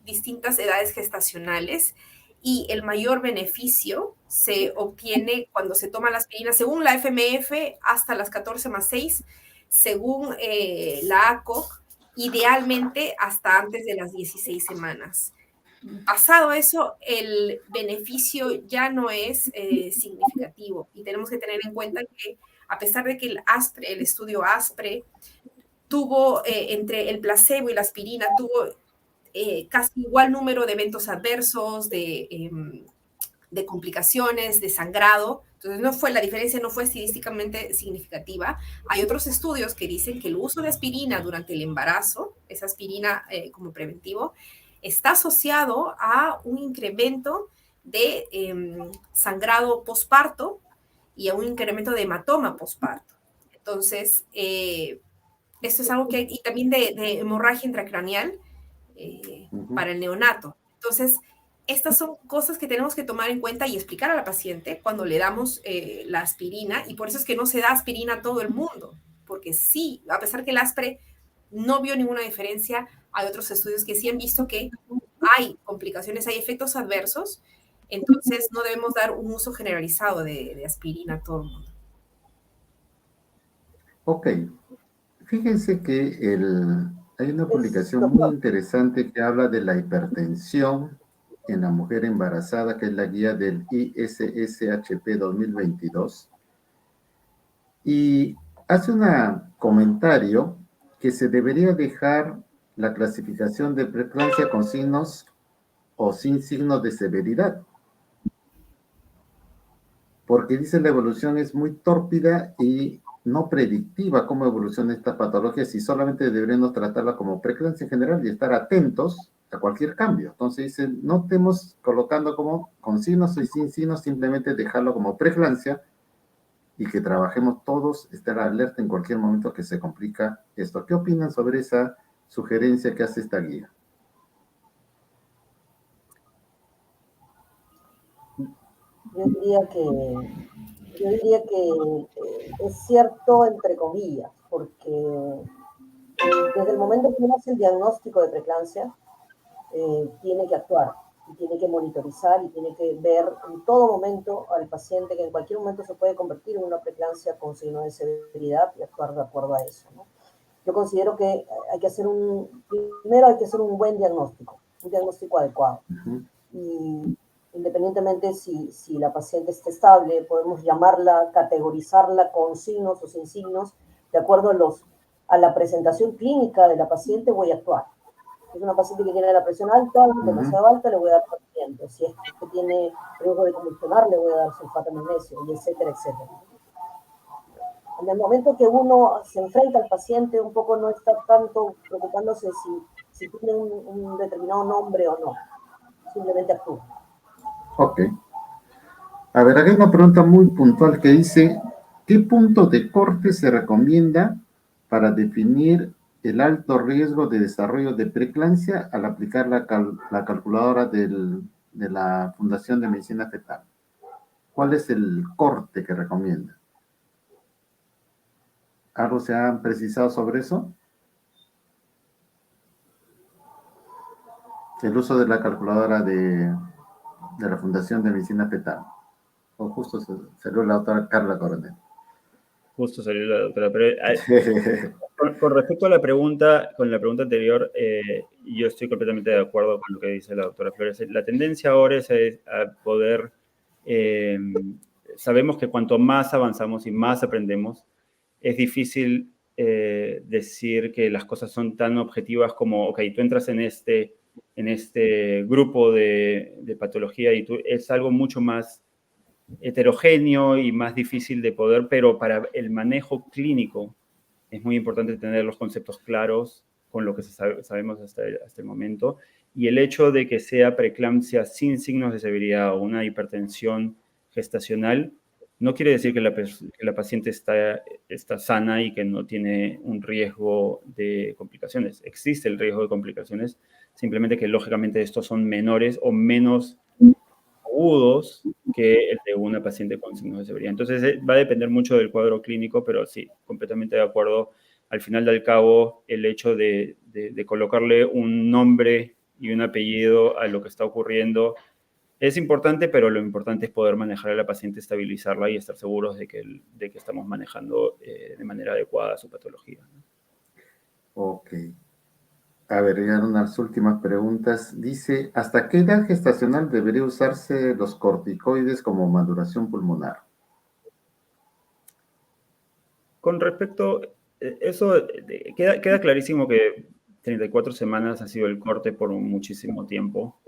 distintas edades gestacionales y el mayor beneficio se obtiene cuando se toma la aspirina según la FMF hasta las 14+6, según la ACOG, idealmente hasta antes de las 16 semanas. Pasado eso, el beneficio ya no es significativo y tenemos que tener en cuenta que a pesar de que el estudio ASPRE tuvo entre el placebo y la aspirina, tuvo casi igual número de eventos adversos, de complicaciones, de sangrado. Entonces, la diferencia no fue estadísticamente significativa. Hay otros estudios que dicen que el uso de aspirina durante el embarazo, esa aspirina como preventivo, está asociado a un incremento de sangrado posparto y a un incremento de hematoma posparto. Entonces, esto es algo que, y también de hemorragia intracraneal para el neonato. Entonces, estas son cosas que tenemos que tomar en cuenta y explicar a la paciente cuando le damos la aspirina, y por eso es que no se da aspirina a todo el mundo, porque sí, a pesar que el ASPRE no vio ninguna diferencia, hay otros estudios que sí han visto que hay complicaciones, hay efectos adversos, entonces no debemos dar un uso generalizado de aspirina a todo el mundo. Ok, fíjense que hay una publicación muy interesante que habla de la hipertensión en la mujer embarazada, que es la guía del ISSHP 2022, y hace un comentario que se debería dejar la clasificación de preeclampsia con signos o sin signos de severidad, porque dice la evolución es muy tórpida y no predictiva cómo evoluciona esta patología, si solamente deberíamos tratarla como preeclampsia en general y estar atentos a cualquier cambio. Entonces dice, no estemos colocando como con signos y sin signos, simplemente dejarlo como preeclampsia y que trabajemos todos, estar alerta en cualquier momento que se complica esto. ¿Qué opinan sobre esa sugerencia que hace esta guía? Yo diría que es cierto entre comillas, porque desde el momento que uno hace el diagnóstico de preeclampsia, tiene que actuar y tiene que monitorizar y tiene que ver en todo momento al paciente que en cualquier momento se puede convertir en una preeclampsia con signo de severidad y actuar de acuerdo a eso, ¿no? Yo considero que primero hay que hacer un buen diagnóstico, un diagnóstico adecuado. Y independientemente si la paciente está estable, podemos llamarla, categorizarla con signos o sin signos, de acuerdo a los a la presentación clínica de la paciente voy a actuar. Si es una paciente que tiene la presión alta, demasiado alta, le voy a dar tratamiento. Si es que tiene riesgo de convulsionar, le voy a dar sulfato de magnesio, y etcétera, etcétera. En el momento que uno se enfrenta al paciente, un poco no está tanto preocupándose si tiene un determinado nombre o no. Simplemente actúa. Ok. A ver, aquí hay una pregunta muy puntual que dice, ¿qué punto de corte se recomienda para definir el alto riesgo de desarrollo de preeclampsia al aplicar la calculadora de la Fundación de Medicina Fetal? ¿Cuál es el corte que recomienda? ¿Algo se han precisado sobre eso? El uso de la calculadora de la Fundación de Medicina Fetal. O justo salió la doctora Carla Coronel. Justo salió la doctora, pero con respecto a la pregunta, con la pregunta anterior, yo estoy completamente de acuerdo con lo que dice la doctora Flores. La tendencia ahora es a poder, sabemos que cuanto más avanzamos y más aprendemos, es difícil decir que las cosas son tan objetivas como, ok, tú entras en este grupo de patología y es algo mucho más heterogéneo y más difícil de poder, pero para el manejo clínico es muy importante tener los conceptos claros con lo que sabemos hasta el momento. Y el hecho de que sea preeclampsia sin signos de severidad o una hipertensión gestacional no quiere decir que la paciente está sana y que no tiene un riesgo de complicaciones. Existe el riesgo de complicaciones, simplemente que lógicamente estos son menores o menos agudos que el de una paciente con signos de severidad. Entonces, va a depender mucho del cuadro clínico, pero sí, completamente de acuerdo. Al final del cabo, el hecho de colocarle un nombre y un apellido a lo que está ocurriendo es importante, pero lo importante es poder manejar a la paciente, estabilizarla y estar seguros de que estamos manejando de manera adecuada su patología. Ok. A ver, ya unas últimas preguntas. Dice, ¿hasta qué edad gestacional debería usarse los corticoides como maduración pulmonar? Con respecto, eso queda clarísimo que 34 semanas ha sido el corte por muchísimo tiempo.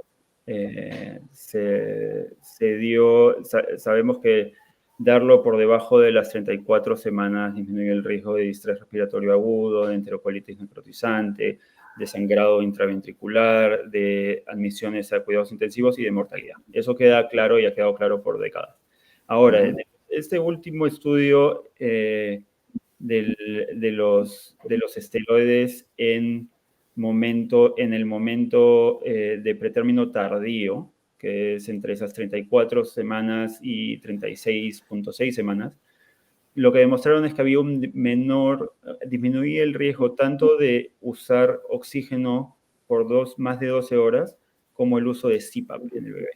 Sabemos que darlo por debajo de las 34 semanas disminuye el riesgo de distrés respiratorio agudo, de enterocolitis necrotizante, de sangrado intraventricular, de admisiones a cuidados intensivos y de mortalidad. Eso queda claro y ha quedado claro por décadas. Ahora, en este último estudio de los esteroides en el momento de pretérmino tardío, que es entre esas 34 semanas y 36.6 semanas, lo que demostraron es que había disminuía el riesgo tanto de usar oxígeno por más de 12 horas como el uso de CPAP en el bebé.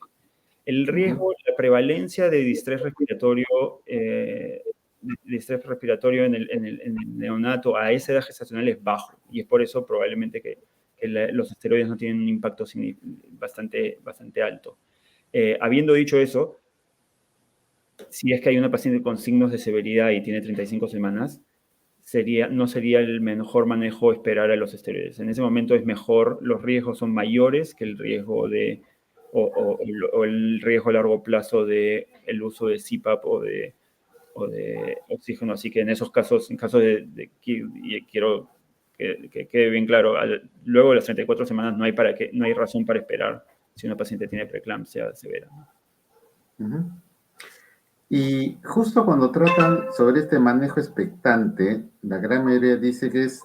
El riesgo, la prevalencia de distrés respiratorio en el neonato a esa edad gestacional es bajo, y es por eso probablemente que los esteroides no tienen un impacto bastante alto. Habiendo dicho eso, si es que hay una paciente con signos de severidad y tiene 35 semanas, no sería el mejor manejo esperar a los esteroides. En ese momento es mejor, los riesgos son mayores que el riesgo o el riesgo a largo plazo del uso de CPAP o de oxígeno. Así que en esos casos, en caso y quiero que quede bien claro, luego de las 34 semanas no hay razón para esperar si una paciente tiene preeclampsia severa. Y justo cuando tratan sobre este manejo expectante, la gran mayoría dice que es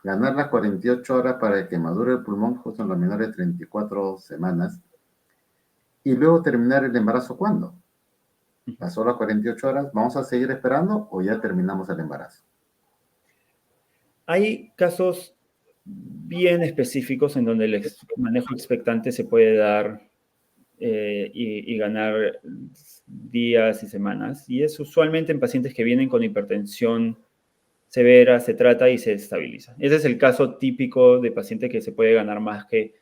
ganar las 48 horas para que madure el pulmón, justo en los menores de 34 semanas, y luego terminar el embarazo, ¿cuándo? ¿Pasó las 48 horas? ¿Vamos a seguir esperando o ya terminamos el embarazo? Hay casos bien específicos en donde el manejo expectante se puede dar y ganar días y semanas. Y es usualmente en pacientes que vienen con hipertensión severa, se trata y se estabiliza. Ese es el caso típico de paciente que se puede ganar más que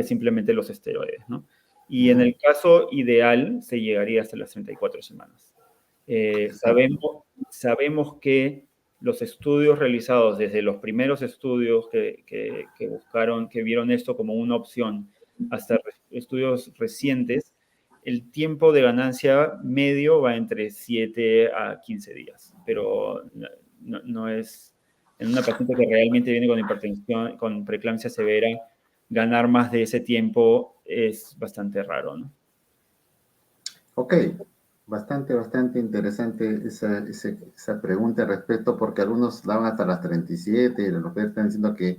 simplemente los esteroides, ¿no? Y en el caso ideal se llegaría hasta las 34 semanas. Sabemos que los estudios realizados, desde los primeros estudios que buscaron, que vieron esto como una opción, hasta estudios recientes, el tiempo de ganancia medio va entre 7 a 15 días, pero no es, en una paciente que realmente viene con hipertensión, con preeclampsia severa, ganar más de ese tiempo es bastante raro, ¿no? Ok, bastante interesante esa pregunta al respecto, porque algunos daban hasta las 37, y los doctores están diciendo que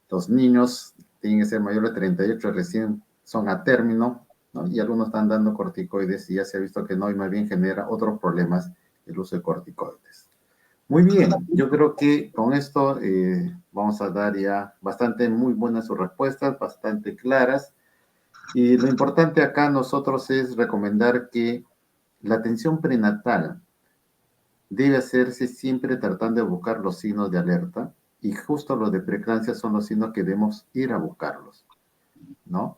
los niños tienen que ser mayores de 38, recién son a término, ¿no? Y algunos están dando corticoides y ya se ha visto que no, y más bien genera otros problemas el uso de corticoides. Muy bien, yo creo que con esto vamos a dar ya muy buenas sus respuestas, bastante claras. Y lo importante acá nosotros es recomendar que la atención prenatal debe hacerse siempre tratando de buscar los signos de alerta, y justo los de preeclampsia son los signos que debemos ir a buscarlos, ¿no?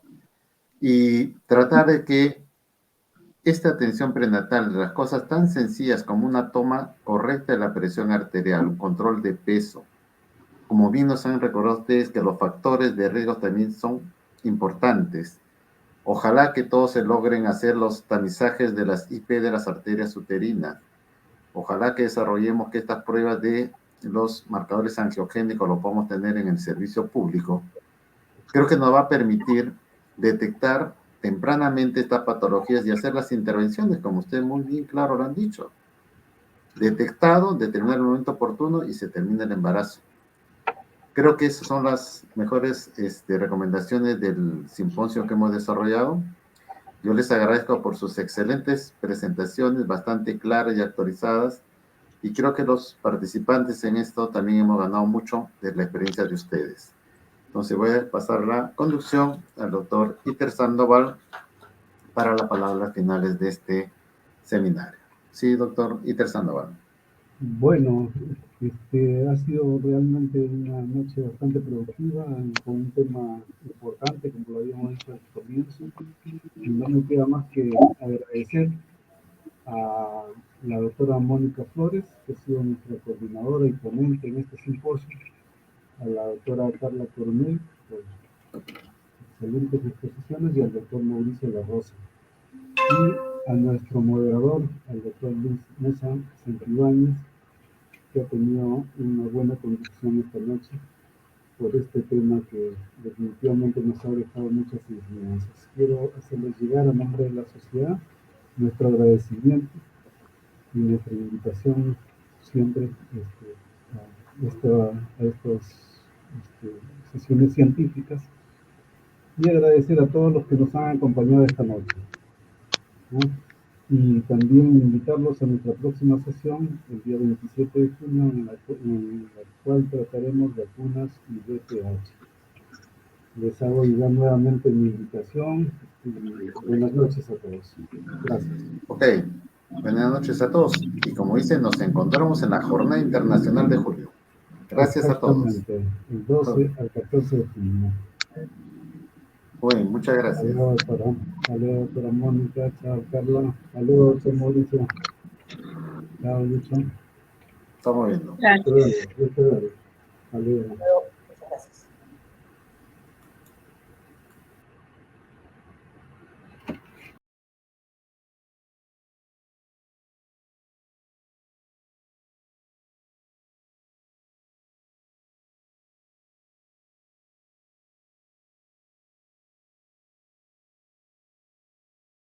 Y tratar de que esta atención prenatal, las cosas tan sencillas como una toma correcta de la presión arterial, un control de peso, como bien nos han recordado ustedes que los factores de riesgo también son importantes. Ojalá que todos se logren hacer los tamizajes de las IP de las arterias uterinas. Ojalá que desarrollemos que estas pruebas de los marcadores angiogénicos lo podamos tener en el servicio público. Creo que nos va a permitir detectar tempranamente estas patologías y hacer las intervenciones, como ustedes muy bien claro lo han dicho. Detectado, determinar el momento oportuno y se termina el embarazo. Creo que esas son las mejores recomendaciones del simposio que hemos desarrollado. Yo les agradezco por sus excelentes presentaciones, bastante claras y actualizadas, y creo que los participantes en esto también hemos ganado mucho de la experiencia de ustedes. Entonces voy a pasar la conducción al doctor Iter Sandoval para las palabras finales de este seminario. Sí, doctor Iter Sandoval. Bueno, ha sido realmente una noche bastante productiva con un tema importante, como lo habíamos dicho al comienzo. Y no me queda más que agradecer a la doctora Mónica Flores, que ha sido nuestra coordinadora y ponente en este simposio, a la doctora Carla Coronel por excelentes exposiciones y al doctor Mauricio La Rosa. Y a nuestro moderador, al doctor Luis Mesa Santibáñez, que ha tenido una buena conducción esta noche por este tema que definitivamente nos ha dejado muchas enseñanzas. Quiero hacerles llegar a nombre de la sociedad nuestro agradecimiento y nuestra invitación siempre a estas sesiones científicas, y agradecer a todos los que nos han acompañado esta noche, ¿no? Y también invitarlos a nuestra próxima sesión, el día 27 de junio, en la cual trataremos vacunas y VPH. Les hago llegar nuevamente mi invitación y buenas noches a todos. Gracias. Ok, buenas noches a todos. Y como dicen, nos encontramos en la Jornada Internacional de Julio. Gracias a todos. Exactamente, el 12 al 14 de junio. Bueno, muchas gracias. Saludos, doctora Mónica. Chao, Carla. Saludos, doctor Mauricio. Chao, Lucho. Estamos viendo. Gracias. Saludos.